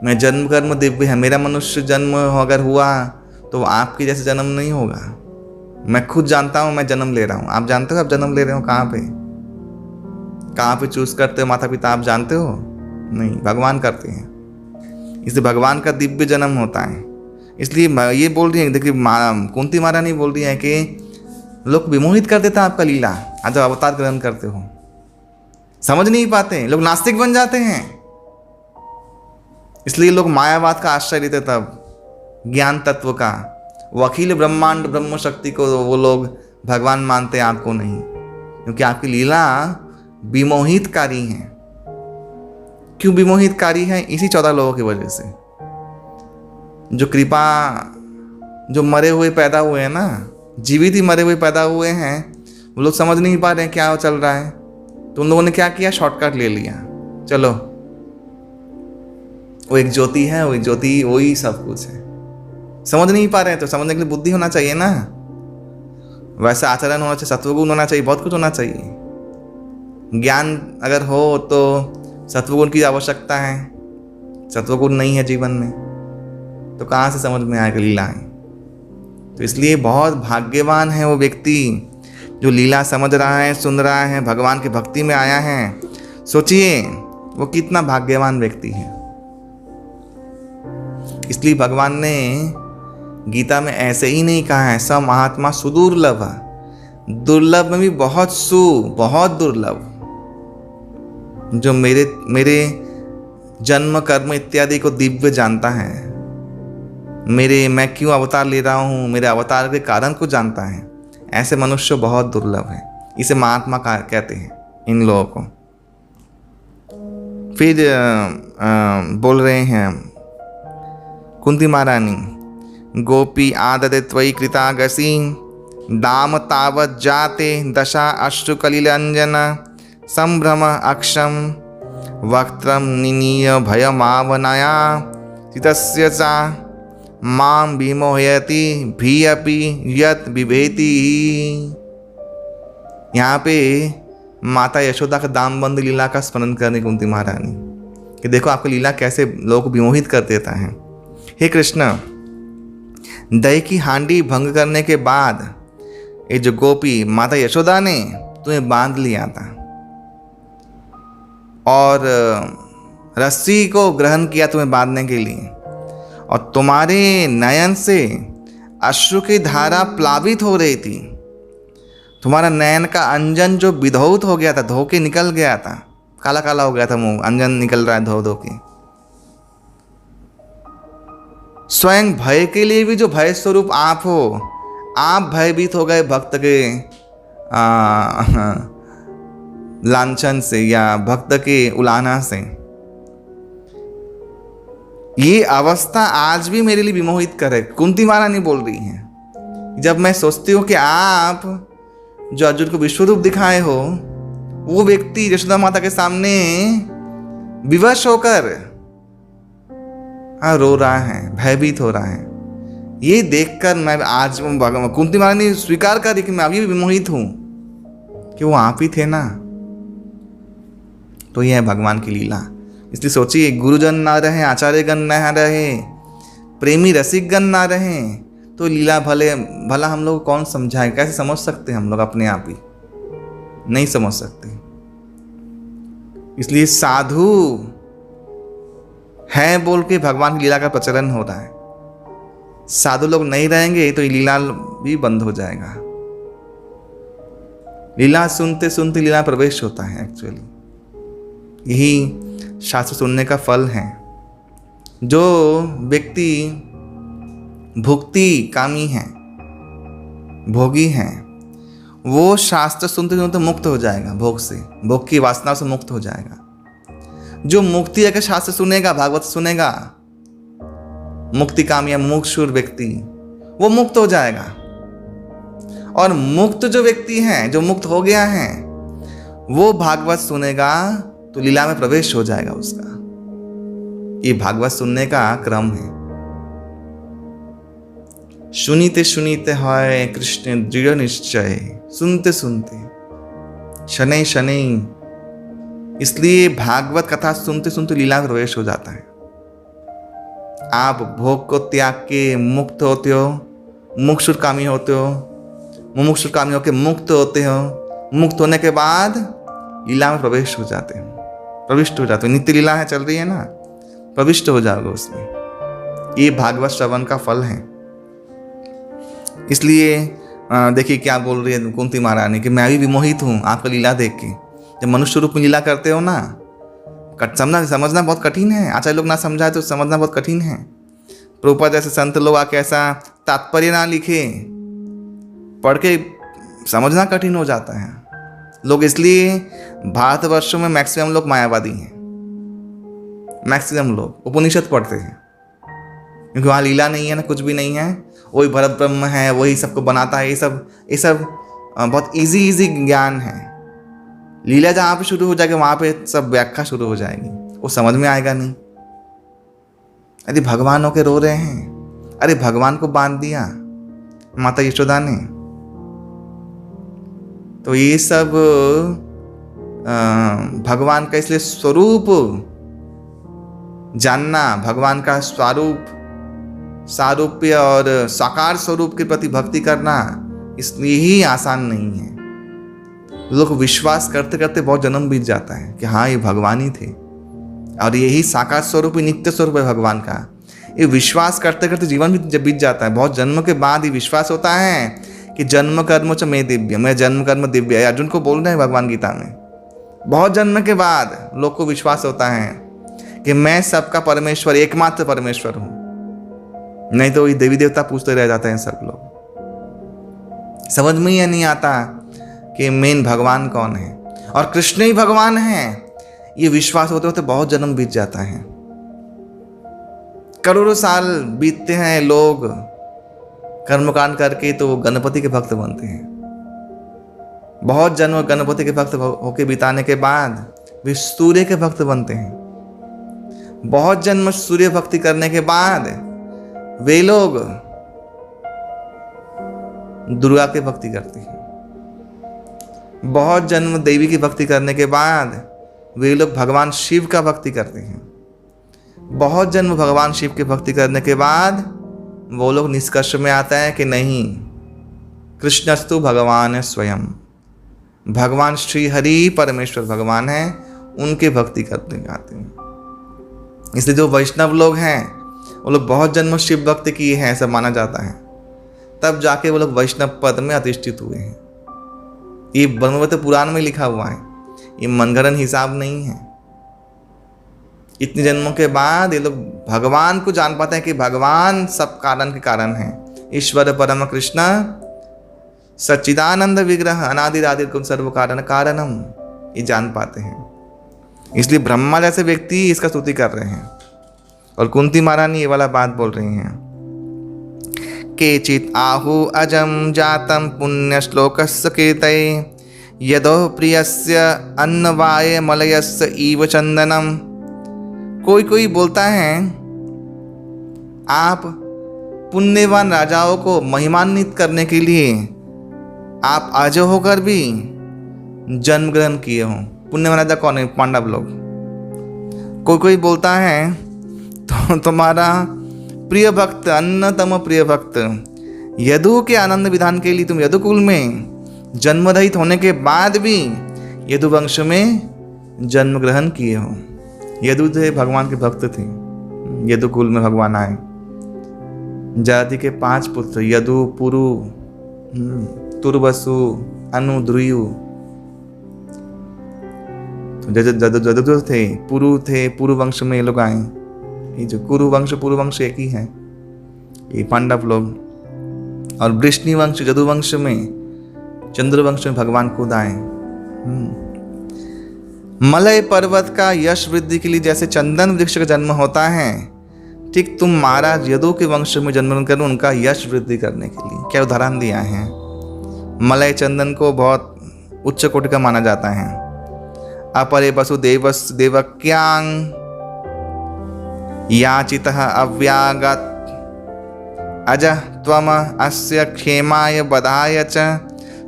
मैं जन्म कर्म दिव्य है, मेरा मनुष्य जन्म अगर हुआ तो आपके जैसे जन्म नहीं होगा। मैं खुद जानता हूँ मैं जन्म ले रहा हूँ। आप जानते हो आप जन्म ले रहे हो कहाँ पे चूज करते हो माता पिता? आप जानते हो? नहीं, भगवान करते हैं। इसलिए भगवान का दिव्य जन्म होता है। इसलिए ये बोल रही है, देखिए कुंती महारानी बोल रही है कि लोग विमोहित कर देता है आपका लीला, आज जब अवतार ग्रहण करते हो समझ नहीं पाते, लोग नास्तिक बन जाते हैं। इसलिए लोग मायावाद का आश्रय लेते, तब ज्ञान तत्व का, वो अखिल ब्रह्मांड ब्रह्म शक्ति को वो लोग भगवान मानते हैं, आपको नहीं, क्योंकि आपकी लीला विमोहितकारी है। क्यों विमोहितकारी है? इसी 14 लोगों की वजह से। जो कृपा, जो मरे हुए पैदा हुए हैं ना, जीवित ही मरे हुए पैदा हुए हैं, वो लोग समझ नहीं पा रहे हैं क्या चल रहा है। तो उन लोगों ने क्या किया? शॉर्टकट ले लिया, चलो वो एक ज्योति है, वो एक ज्योति वही सब कुछ है। समझ नहीं पा रहे हैं, तो समझने के लिए बुद्धि होना चाहिए ना, वैसा आचरण होना चाहिए, सत्वगुण होना चाहिए, बहुत कुछ होना चाहिए। ज्ञान अगर हो तो सत्वगुण की आवश्यकता है, सत्वगुण नहीं है जीवन में तो कहाँ से समझ में आएगा लीलाएं। तो इसलिए बहुत भाग्यवान है वो व्यक्ति जो लीला समझ रहा है, सुन रहा है, भगवान की भक्ति में आया है। सोचिए वो कितना भाग्यवान व्यक्ति है। इसलिए भगवान ने गीता में ऐसे ही नहीं कहा है स महात्मा सुदुर्लभ, दुर्लभ में भी बहुत दुर्लभ, जो मेरे जन्म कर्म इत्यादि को दिव्य जानता है, मैं क्यों अवतार ले रहा हूँ, मेरे अवतार के कारण को जानता है, ऐसे मनुष्य बहुत दुर्लभ है। इसे महात्मा कहते हैं इन लोगों को। फिर बोल रहे हैं कुंती महारानी, गोपी आददे त्वयि कृतागसी दाम तावत जाते दशा अश्रुकलिलंजन संभ्रम अक्षम वक्त्रम निनीय भयमावनया चितस्य चा मां विमोहयति भी अपि यत बिभेति। यहाँ पे माता यशोदा का दामबंद लीला का स्मरण करने कुंती महारानी कि देखो आपकी लीला कैसे लोगों को विमोहित कर देता है। हे कृष्ण, दही की हांडी भंग करने के बाद ये जो गोपी माता यशोदा ने तुम्हें बांध लिया था और रस्सी को ग्रहण किया तुम्हें बांधने के लिए, और तुम्हारे नयन से अश्रु की धारा प्लावित हो रही थी। तुम्हारा नयन का अंजन जो विधौत हो गया था, धो के निकल गया था, काला काला हो गया था मुंह, अंजन निकल रहा है धो धो के। स्वयं भय के लिए भी जो भय स्वरूप आप हो, आप भयभीत हो गए भक्त के लांछन से या भक्त के उलाहना से। ये अवस्था आज भी मेरे लिए विमोहित करे। कुंती महारानी बोल रही हैं, जब मैं सोचती हूँ कि आप जो अर्जुन को विश्वरूप दिखाए हो, वो व्यक्ति यशोदा माता के सामने विवश होकर रो रहा है, भयभीत हो रहा है। ये देखकर मैं आज कुंती महारानी स्वीकार कर रही कि मैं अभी भी विमोहित हूं कि वो आप ही थे ना। तो यह है भगवान की लीला। इसलिए सोचिए, गुरुजन ना रहे, आचार्यगण ना रहे, प्रेमी रसिकगण ना रहे, तो लीला भला हम लोग कौन समझाए? कैसे समझ सकते हैं हम लोग अपने आप ही? नहीं समझ सकते। इसलिए साधु है बोल के भगवान की लीला का प्रचलन हो रहा है। साधु लोग नहीं रहेंगे तो ये लीला भी बंद हो जाएगा। लीला सुनते सुनते लीला प्रवेश होता है। एक्चुअली यही शास्त्र सुनने का फल है। जो व्यक्ति भुक्ति कामी है, भोगी है, वो शास्त्र सुनते सुनते मुक्त हो जाएगा, भोग से, भोग की वासना से मुक्त हो जाएगा। जो मुक्ति अगर शास्त्र सुनेगा, भागवत सुनेगा, मुक्ति कामी या मुमुक्षुर व्यक्ति, वो मुक्त हो जाएगा। और मुक्त जो व्यक्ति है, जो मुक्त हो गया है, वो भागवत सुनेगा तो लीला में प्रवेश हो जाएगा उसका। ये भागवत सुनने का क्रम है। सुनीते सुनीते है कृष्ण दृढ़ निश्चय, सुनते सुनते शनै शनै। इसलिए भागवत कथा सुनते सुनते लीला में प्रवेश हो जाता है। आप भोग को त्याग के मुक्त होते हो, मुमुक्षुर कामी होते हो, मुमुक्षुर कामी होकर मुक्त होते हो। मुक्त होने के बाद लीला में प्रवेश हो जाते हो, प्रविष्ट हो जाते हो। नित्य लीला है चल रही है ना, प्रविष्ट हो जाओगे उसमें। ये भागवत श्रवण का फल है। इसलिए देखिए क्या बोल रही है कुंती महारानी कि मैं भी विमोहित हूँ आपका लीला देख के। जब मनुष्य रूप में लीला करते हो ना, समझना बहुत कठिन है। आचार्य लोग ना समझाए तो समझना बहुत कठिन है। प्रभुपाद जैसे संत लोग आके ऐसा तात्पर्य ना लिखे, पढ़ के समझना कठिन हो जाता है लोग। इसलिए भारतवर्षों में मैक्सिमम लोग मायावादी हैं। मैक्सिमम लोग उपनिषद पढ़ते हैं क्योंकि वहाँ लीला नहीं है ना, कुछ भी नहीं है, वही भरत ब्रह्म है, वही सबको बनाता है। ये सब बहुत इजी ज्ञान है। लीला जहाँ पे शुरू हो जाएगी वहाँ पे सब व्याख्या शुरू हो जाएगी, वो समझ में आएगा नहीं। अरे भगवान होके रो रहे हैं, अरे भगवान को बांध दिया माता यशोदा ने। तो ये सब भगवान का इसलिए स्वरूप जानना, भगवान का सारूप्य और साकार स्वरूप के प्रति भक्ति करना इसलिए ही आसान नहीं है। लोग विश्वास करते करते बहुत जन्म बीत जाता है कि हाँ ये भगवान ही थे, और यही साकार स्वरूप ही नित्य स्वरूप है भगवान का। ये विश्वास करते करते जीवन भी जब बीत जाता है, बहुत जन्म के बाद ही विश्वास होता है कि जन्म कर्म च मैं दिव्य, मैं जन्म कर्म दिव्य है। अर्जुन को बोल रहे हैं भगवान गीता में। बहुत जन्म के बाद लोग को विश्वास होता है कि मैं सबका परमेश्वर, एकमात्र परमेश्वर हूँ। नहीं तो ये देवी देवता पूछते रह जाते हैं सब लोग। समझ में ही नहीं आता कि मेन भगवान कौन है, और कृष्ण ही भगवान है। ये विश्वास होते होते बहुत जन्म बीत जाता है, करोड़ों साल बीतते हैं, लोग कर्मकांड करके तो वो गणपति के भक्त बनते हैं। बहुत जन्म गणपति के भक्त होके बिताने के बाद वे सूर्य के भक्त बनते हैं। बहुत जन्म सूर्य भक्ति करने के बाद वे लोग दुर्गा की भक्ति करते हैं। बहुत जन्म देवी की भक्ति करने के बाद वे लोग भगवान शिव का भक्ति करते हैं। बहुत जन्म भगवान शिव की भक्ति करने के बाद वो लोग निष्कर्ष में आता है कि नहीं, कृष्णस्तु भगवान स्वयं, भगवान श्री हरि परमेश्वर भगवान है, उनके भक्ति करते आते हैं। इसलिए जो वैष्णव लोग हैं वो लोग बहुत जन्म शिव भक्ति किए हैं ऐसा माना जाता है, तब जाके वो लोग वैष्णव पद में अधिष्ठित हुए हैं। ये ब्रह्मवत पुराण में लिखा हुआ है, ये मनगढ़ंत हिसाब नहीं है। इतने जन्मों के बाद ये लोग भगवान को जान पाते हैं कि भगवान सब कारण के कारण है। ईश्वर परम कृष्ण सच्चिदानंद विग्रह अनादिरादिर्गुण सर्व कारण कारणम, ये जान पाते हैं। इसलिए ब्रह्मा जैसे व्यक्ति इसका स्तुति कर रहे हैं। और कुंती महारानी ये वाला बात बोल रही हैं, केचित आहु अजम जातम पुण्य श्लोकस्य कीर्तये यदो प्रियस्य अन्नवाय मलयस्य इव चंदनम। कोई कोई बोलता है आप पुण्यवान राजाओं को महिमान्वित करने के लिए आप अज होकर भी जन्म ग्रहण किए हो। पुण्यवान राजा कौन है? पांडव लोग। कोई कोई बोलता है तो तुम्हारा प्रिय भक्त, अन्नतम प्रिय भक्त यदु के आनंद विधान के लिए तुम यदुकुल में जन्म रहित होने के बाद भी यदुवंश में जन्म ग्रहण किए हो। यदु थे भगवान के भक्त थे, यदुकुल में भगवान आए। जाति के 5 पुत्र यदु, पुरु, तुर्वसु, अनु, ध्रुयु। जदु थे, पुरु थे, पुरु वंश में ये लोग आए। ये जो कुरु वंश पुरु वंश एक ही है, ये पांडव लोग। और वृष्णि वंश जदुवंश में, चंद्रवंश में भगवान खुद आए। मलय पर्वत का यश वृद्धि के लिए जैसे चंदन वृक्ष का जन्म होता है, ठीक तुम महाराज यदु के वंश में जन्म करो उनका यश वृद्धि करने के लिए। क्या उदाहरण दिया है। मलय चंदन को बहुत उच्च कोटि का माना जाता है। अपरे वसुदेवस् देवक्यांग याचितः अव्यागत अज त्वम अस्य क्षेमाय बधाय च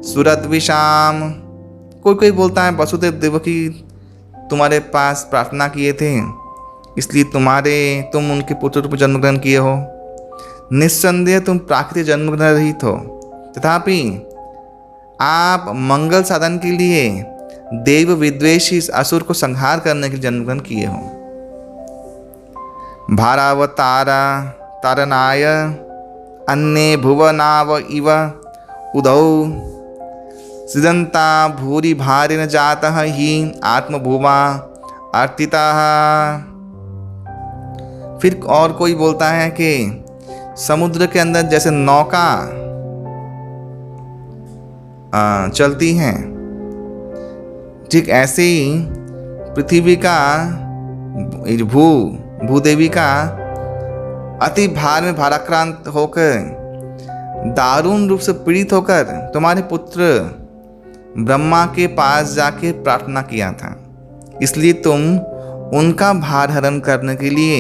सुरद्विषाम। कोई कोई बोलता है वसुदेव देवकी तुम्हारे पास प्रार्थना किए थे, इसलिए तुम उनके पुत्र रूप जन्म ग्रहण किए हो। निस्संदेह तुम प्राकृतिक जन्म ग्रहण रहित हो, तथापि आप मंगल साधन के लिए देव विद्वेषी असुर को संहार करने के लिए जन्म ग्रहण किए हो। भारावतारा तारनाय अन्ये भुवनाव इव उदौ सृजन्ता भूरि भारेण जातः हि आत्मभूमा अर्तितः। फिर और कोई बोलता है कि समुद्र के अंदर जैसे नौका चलती हैं, ठीक ऐसे ही पृथ्वी का भूदेवी का अति भार में भाराक्रांत होकर दारुण रूप से पीड़ित होकर तुम्हारे पुत्र ब्रह्मा के पास जाके प्रार्थना किया था, इसलिए तुम उनका भार हरण करने के लिए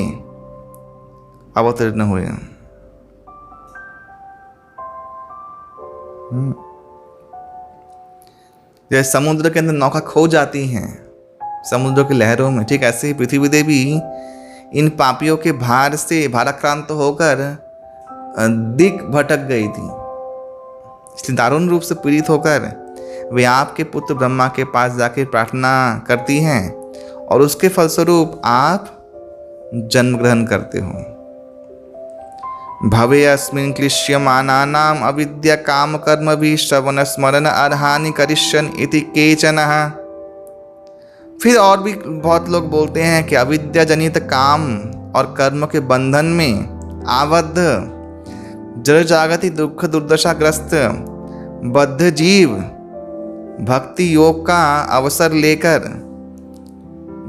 अवतीर्ण हुए। जैसे समुद्र के अंदर नौका खो जाती है समुद्र की लहरों में, ठीक ऐसे ही पृथ्वी देवी इन पापियों के भार से भाराक्रांत होकर दिक भटक गई थी, इसलिए दारुण रूप से पीड़ित होकर वे आपके पुत्र ब्रह्मा के पास जाकर प्रार्थना करती हैं और उसके फलस्वरूप आप जन्म ग्रहण करते हो। भवे अस्मिन् क्लिश्यमानानाम् अविद्या काम कर्म भी श्रवण स्मरण अर्हानि करिष्यन् इति केचनः। फिर और भी बहुत लोग बोलते हैं कि अविद्या जनित काम और कर्म के बंधन में आबद्ध जड़ जागति दुख दुर्दशाग्रस्त बद्ध जीव भक्ति योग का अवसर लेकर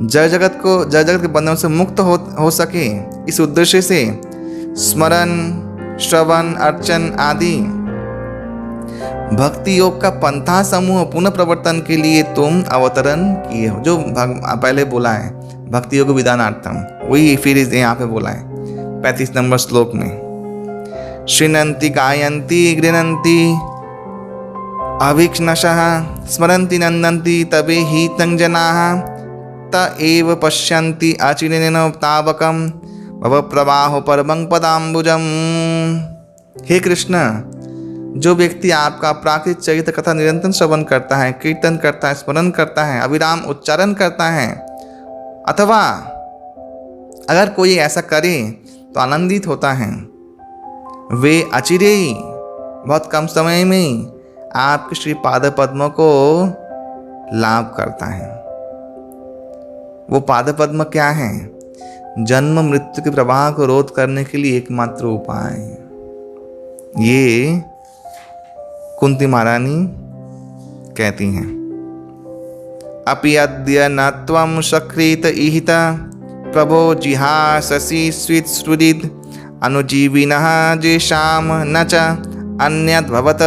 जड़ जगत के बंधनों से मुक्त हो सके, इस उद्देश्य से स्मरण श्रवण अर्चन आदि भक्ति योग का पंथा समूह पुनः प्रवर्तन के लिए तुम अवतरण किए हो। जो पहले बोला है भक्ति योग विधानार्थम, वही फिर यहाँ पे बोला है 35 नंबर श्लोक में। श्रीनंति गायंती गृणंती अभिक्षणशः स्मरन्ति नंदन्ति तबे ही तं जनाः त एव पश्यन्ति अचिरेण तावकं भव प्रवाहो परमं पदाम्बुजम्। हे कृष्ण, जो व्यक्ति आपका प्राकृत चरित्र कथा निरंतर श्रवण करता है, कीर्तन करता है, स्मरण करता है, अविराम उच्चारण करता है, अथवा अगर कोई ऐसा करे तो आनंदित होता है, वे अचिरे ही बहुत कम समय में आपके श्री पाद पद्मों को लाभ करता है। वो पाद पद्म क्या है? जन्म मृत्यु के प्रवाह को रोध करने के लिए एकमात्र उपाय है। ये कुंती महारानी कहती हैं, अपि अद्य न त्वं सकृत इहिता प्रभो जिहाससि स्वित्सुहृद् अनुजीविनः येषां न च अन्यद्भवत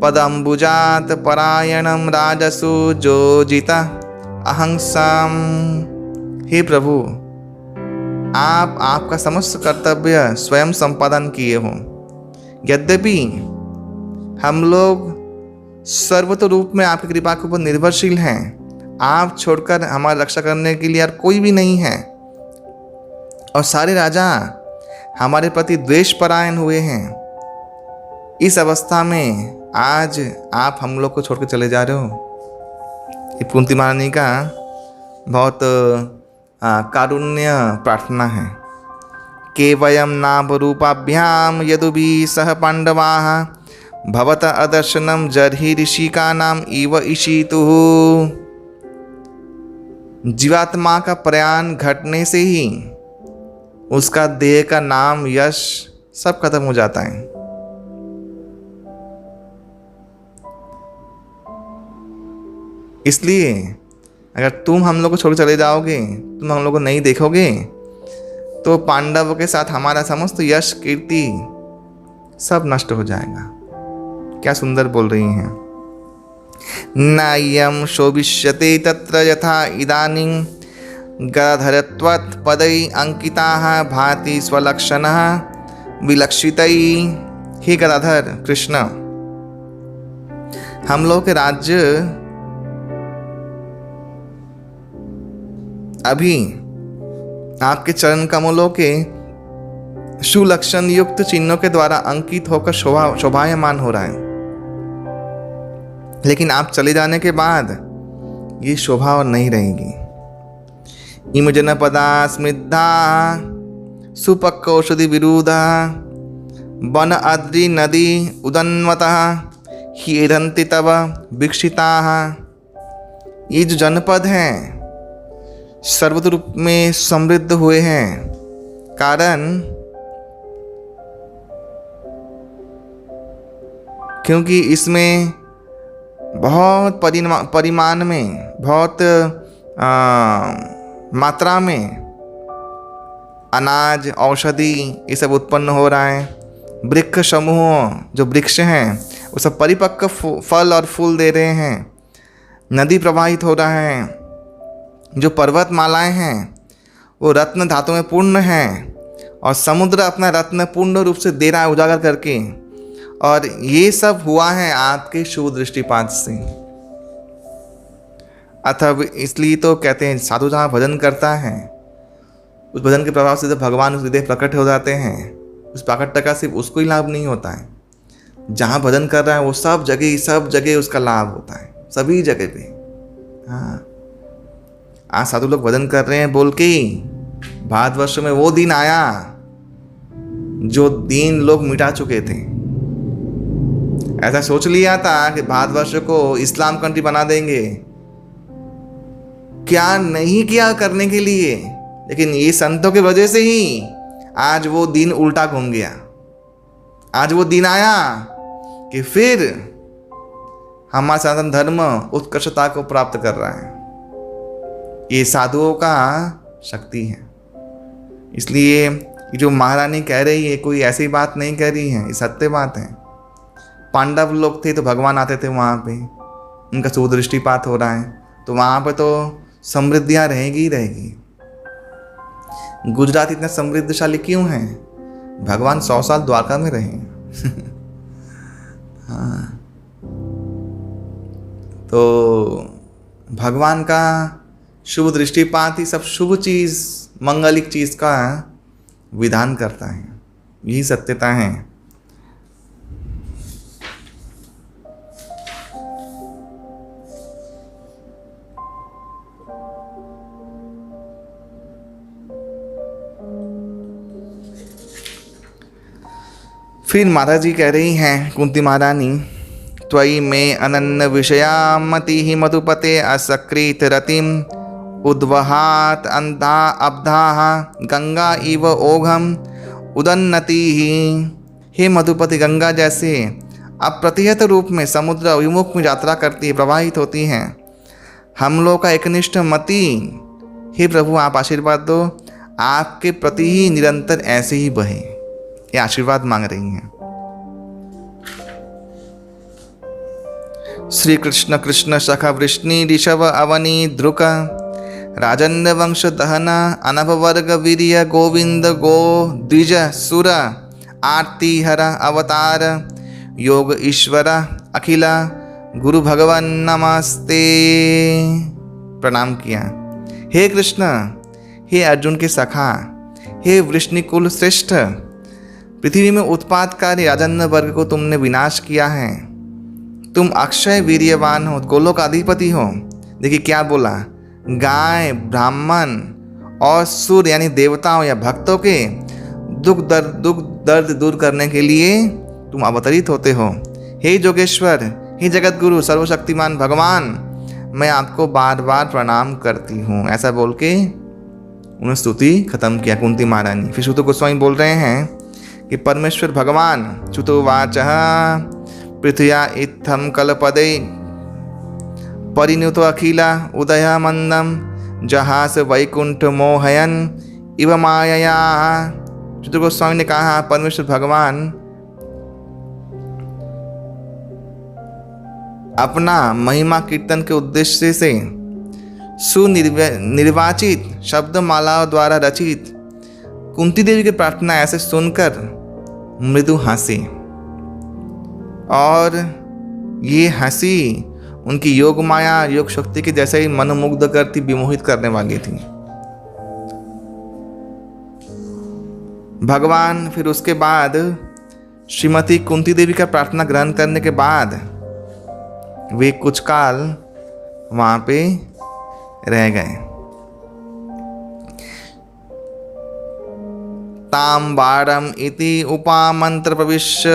पदम्बुजात् परायणं राजसु जोजिता अहंसाम। हे प्रभु, आप आपका समस्त कर्तव्य स्वयं संपादन किए हो। यद्यपि हम लोग सर्वतो रूप में आपकी कृपा के ऊपर निर्भरशील हैं, आप छोड़कर हमारी रक्षा करने के लिए और कोई भी नहीं है, और सारे राजा हमारे प्रति द्वेष परायण हुए हैं। इस अवस्था में आज आप हम लोग को छोड़कर चले जा रहे हो। ये कुंती महारानी का बहुत कारुण्य प्रार्थना है। केवयम नाभ रूपाभ्याम यदुभी सह पांडवाः भवत अदर्शनम जर्हि ऋषिका नाम इव ईशितुः। जीवात्मा का प्रयाण घटने से ही उसका देह का नाम यश सब खत्म हो जाता है। इसलिए अगर तुम हम लोग को छोड़ चले जाओगे, तुम हम लोग को नहीं देखोगे, तो पांडवों के साथ हमारा समस्त यश कीर्ति सब नष्ट हो जाएगा। क्या सुंदर बोल रही हैं। नायम शोभिष्यते तत्र यथा इदानीं गदाधरत्वत् पदै अंकिताः भाति स्वलक्षणः विलक्षितै। हे गदाधर कृष्ण, हम लोग के राज्य अभी आपके चरण कमलों के सुलक्षण युक्त चिन्हों के द्वारा अंकित होकर शोभायमान हो रहा है, लेकिन आप चले जाने के बाद ये शोभा और नहीं रहेगी। इमजन पदा स्मृद्धा सुपक्क औषधि विरुधा वन अद्रि नदी उदन्वतः हीरन्ति तव विकसिताः। ये जो जनपद हैं सर्वत्र रूप में समृद्ध हुए हैं, कारण क्योंकि इसमें बहुत परिमाण में, बहुत मात्रा में अनाज औषधि ये सब उत्पन्न हो रहा है। वृक्ष समूह जो वृक्ष हैं वो सब परिपक्व फल और फूल दे रहे हैं। नदी प्रवाहित हो रहा है। जो पर्वतमालाएं हैं वो रत्न धातु में पूर्ण हैं, और समुद्र अपना रत्न पूर्ण रूप से दे रहा है उजागर करके। और ये सब हुआ है आपके शुभ दृष्टिपात से। अतः इसलिए तो कहते हैं साधु जहाँ भजन करता है उस भजन के प्रभाव से जब भगवान उस हृदय प्रकट हो जाते हैं, उस प्रकट का सिर्फ उसको ही लाभ नहीं होता है। जहाँ भजन कर रहा है वो सब जगह उसका लाभ होता है, सभी जगह पे। हाँ, आज साधु लोग भजन कर रहे हैं बोल के भारतवर्ष में वो दिन आया जो दिन लोग मिटा चुके थे। ऐसा सोच लिया था कि भारतवर्ष को इस्लाम कंट्री बना देंगे, क्या नहीं किया करने के लिए, लेकिन ये संतों की वजह से ही आज वो दिन उल्टा घूम गया। आज वो दिन आया कि फिर हमारा सनातन धर्म उत्कृष्टता को प्राप्त कर रहा है। ये साधुओं का शक्ति है। इसलिए ये जो महारानी कह रही है कोई ऐसी बात नहीं कह रही है, ये सत्य बात है। पांडव लोग थे तो भगवान आते थे वहाँ पे, उनका सुदृष्टिपात हो रहा है तो वहाँ पे तो समृद्धियाँ रहेगी ही रहेगी। गुजरात इतना समृद्धशाली क्यों है? भगवान 100 साल द्वारका में रहे। हाँ, तो भगवान का शुभ दृष्टिपात ही सब शुभ चीज़, मंगलिक चीज़ का विधान करता है। यही सत्यता है। फिर माता जी कह रही हैं, कुंती महारानी, त्वयि में अनन्य विषया मति ही मधुपते असकृत रतिम उद्वहात अंधा अब्धा गंगा इव ओघम उदन्नति ही। हे मधुपति, गंगा जैसे अप्रतिहत रूप में समुद्र अभिमुख में यात्रा करती है, प्रवाहित होती हैं हम लोग का एकनिष्ठ मति। हे प्रभु, आप आशीर्वाद दो, आपके प्रति ही निरंतर ऐसे ही बहे। ये आशीर्वाद मांग रही हैं। श्री कृष्ण कृष्ण सखा वृष्णि ऋषभ अवनी द्रुक राजन्य वंश दहन अनभवर्ग वीर्य गोविंद गो द्विज सुर आरती हर अवतार योग ईश्वर अखिला गुरु भगवान नमस्ते। प्रणाम किया। हे कृष्ण, हे अर्जुन के सखा, हे वृष्णिकुल श्रेष्ठ, पृथ्वी में उत्पातकारी राजन्य वर्ग को तुमने विनाश किया है। तुम अक्षय वीर्यवान हो, गोलोक अधिपति हो। देखिए क्या बोला, गाय, ब्राह्मण और सूर्य यानी देवताओं या भक्तों के दुख दर्द दूर करने के लिए तुम अवतरित होते हो। हे जोगेश्वर, हे जगत गुरु, सर्वशक्तिमान भगवान, मैं आपको बार बार प्रणाम करती हूँ। ऐसा बोल के उन्होंने स्तुति खत्म किया कुंती महारानी। फिर सुत गोस्वामी बोल रहे हैं कि परमेश्वर भगवान च्युतोवाच पृथ्व्या इत्थम कलपदे परिणुतो अखिला उदय मंदम जहास वैकुंठ मोहयन इव मायया। च्युत गोस्वामी ने कहा, परमेश्वर भगवान अपना महिमा कीर्तन के उद्देश्य से सुनिर्वाचित शब्द मालाओं द्वारा रचित कुंती देवी की प्रार्थना ऐसे सुनकर मृदु हंसी, और ये हंसी उनकी योग माया, योग शक्ति के जैसे ही मनमुग्ध करती, विमोहित करने वाली थी। भगवान फिर उसके बाद श्रीमती कुंती देवी का प्रार्थना ग्रहण करने के बाद वे कुछ काल वहाँ पे रह गए। ताम बारम इति उपामंत्र प्रविश्य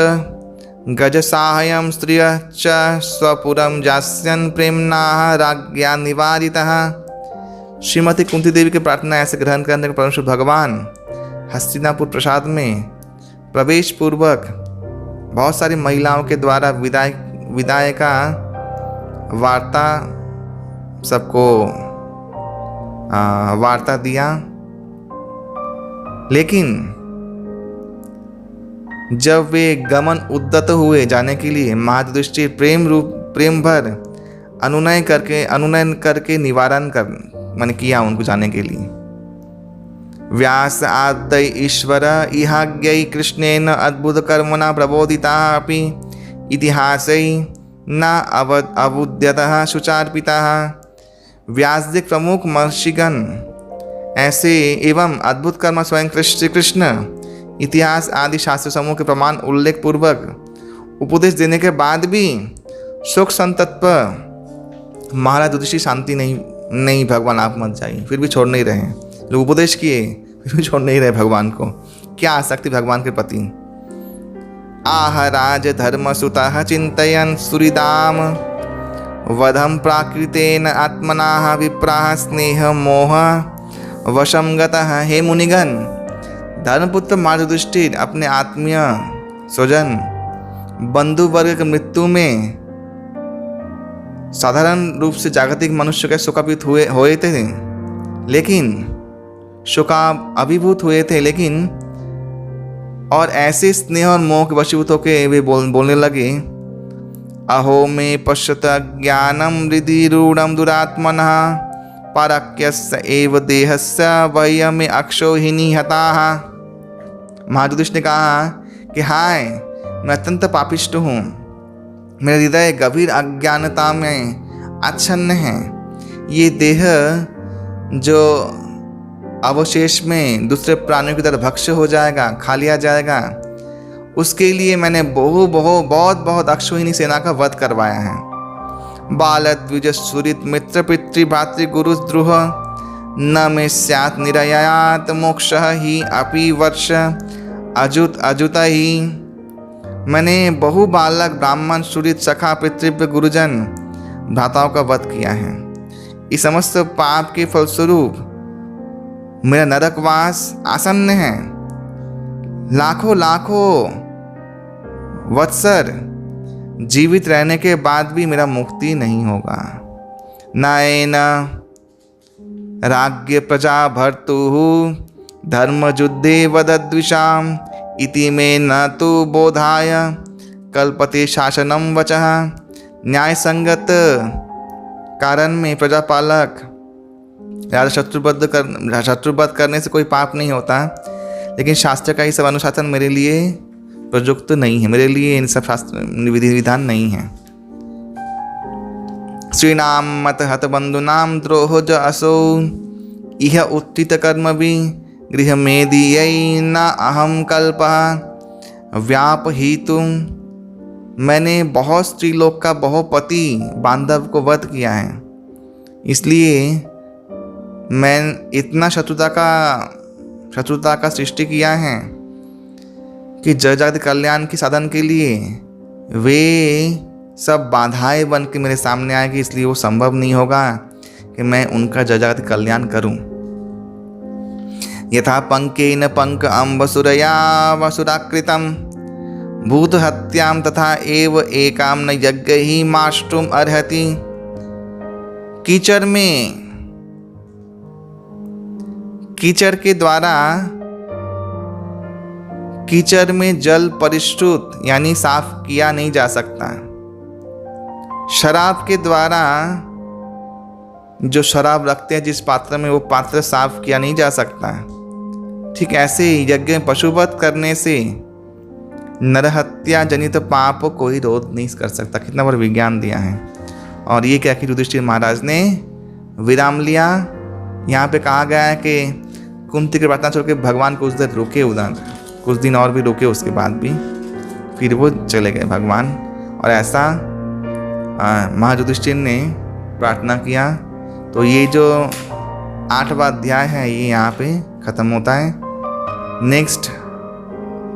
गज साहयम स्त्रिय च स्वपुरम जास्यन प्रेमना राज्ञा निवारितः। श्रीमती कुंती देवी की प्रार्थना ऐसे ग्रहण करने के परमेश्वर भगवान हस्तिनापुर प्रसाद में प्रवेश पूर्वक बहुत सारी महिलाओं के द्वारा विदाई का वार्ता सबको वार्ता दिया। लेकिन जब वे गमन उद्यत हुए जाने के लिए, महादृष्टि प्रेम भर अनुनय करके निवारण किया उनको जाने के लिए। व्यास आदय ईश्वर इहाज्ञै कृष्णेन अद्भुत कर्मणा प्रबोधिता अपि इतिहासै न अवुद्यतः शुचार्पितः। व्यासदेव प्रमुख महर्षिगण ऐसे एवं अद्भुत कर्म स्वयं श्री कृष्ण इतिहास आदि शास्त्र समूह के प्रमाण उल्लेख पूर्वक उपदेश देने के बाद भी शोक संतप्त महाराज युधिष्ठिर शांति नहीं भगवान आप मत जाइए, फिर भी छोड़ नहीं रहे। लोग उपदेश किए फिर भी छोड़ नहीं रहे भगवान को। क्या आसक्ति भगवान के प्रति। आह राज धर्म सुतः चिंतयन् सुहृदाम वधम प्राकृतेन आत्मना विप्राह स्नेह मोह वशम गतः। हे मुनिगण, धर्मपुत्र महाराज युधिष्ठिर अपने आत्मीय स्वजन बंधु वर्ग की मृत्यु में साधारण रूप से जागतिक मनुष्य के शोकाभिभूत हुए थे, लेकिन अभिभूत हुए थे, लेकिन और ऐसे स्नेह और मोह के वशीभूत होकर वे बोलने लगे, अहो मे पश्यत ज्ञानम हृदि रूढ़म दुरात्मनः पारक्यस्य एव देहस्य वयमे अक्षोहिणी हताः। महाजुधिष ने कहा कि हाय, मैं अत्यंत पापिष्ट हूँ, मेरा हृदय गंभीर अज्ञानता में आच्छन्न है। ये देह जो अवशेष में दूसरे प्राणियों की तरह भक्ष्य हो जाएगा, खा लिया जाएगा, उसके लिए मैंने बहुत अक्षोहिणी सेना का वध करवाया है। बालद्विज सुरित मित्र पितृ भातृ गुरु द्रुह न में स्यात् निरयात मोक्ष ही अपि वर्ष अजुत ही। मैंने बहु बालक ब्राह्मण सुरित सखा पितृव्य गुरुजन भ्राताओं का वध किया है। इस समस्त पाप के फलस्वरूप मेरा नरकवास आसन्न है। लाखों वत्सर जीवित रहने के बाद भी मेरा मुक्ति नहीं होगा। नायन राज्ञ प्रजा भर्तुः धर्मयुद्धे वदद्विषाम् इति मे न तु बोधाय कल्पते शासनम वचः। न्याय संगत कारण में प्रजापालक राजा शत्रुवध करने से कोई पाप नहीं होता, लेकिन शास्त्र का ये सब अनुशासन मेरे लिए प्रयुक्त नहीं है, मेरे लिए इन सब शास्त्र विधि विधान नहीं है। श्रीनाम मत हत बंधुनाम द्रोह ज असो इह उत्थित कर्म भी गृह मेदीय न अहम कल्पः व्यापहितुम। मैंने बहुत स्त्रीलोक का बहुपति बांधव को वध किया है, इसलिए मैं इतना शत्रुता का सृष्टि किया है कि जगत कल्याण के साधन के लिए वे सब बाधाएं बन के मेरे सामने आएगी, इसलिए वो संभव नहीं होगा कि मैं उनका जगत कल्याण करूं। यथा पंकेन पंक अम्बसुरया वसुराकृतम भूत हत्याम तथा एव एकाम न यज्ञ ही माष्टुम अर्हति। कीचड़ में जल परिष्कृत यानी साफ किया नहीं जा सकता। शराब के द्वारा जो शराब रखते हैं जिस पात्र में, वो पात्र साफ किया नहीं जा सकता। ठीक ऐसे ही यज्ञ में पशुवध करने से नरहत्या जनित पाप को कोई रोध नहीं कर सकता। कितना बड़ा विज्ञान दिया है। और ये क्या कि युधिष्ठिर महाराज ने विराम लिया। यहाँ पे कहा गया है कि कुंती की प्रार्थना छोड़ के भगवान को उस दिन रोके, कुछ दिन और भी रोके, उसके बाद भी फिर वो चले गए भगवान। और ऐसा महाराज युधिष्ठिर ने प्रार्थना किया। तो ये जो 8वां अध्याय है ये यहाँ पे ख़त्म होता है। नेक्स्ट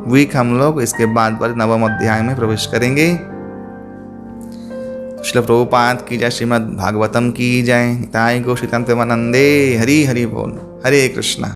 वीक हम लोग इसके बाद 9वां अध्याय में प्रवेश करेंगे। श्रील प्रभुपाद की जय, श्रीमद् भागवतम की जय। निताय गो श्रीतम प्रेमानंदे। हरि हरि बोल। हरे कृष्णा।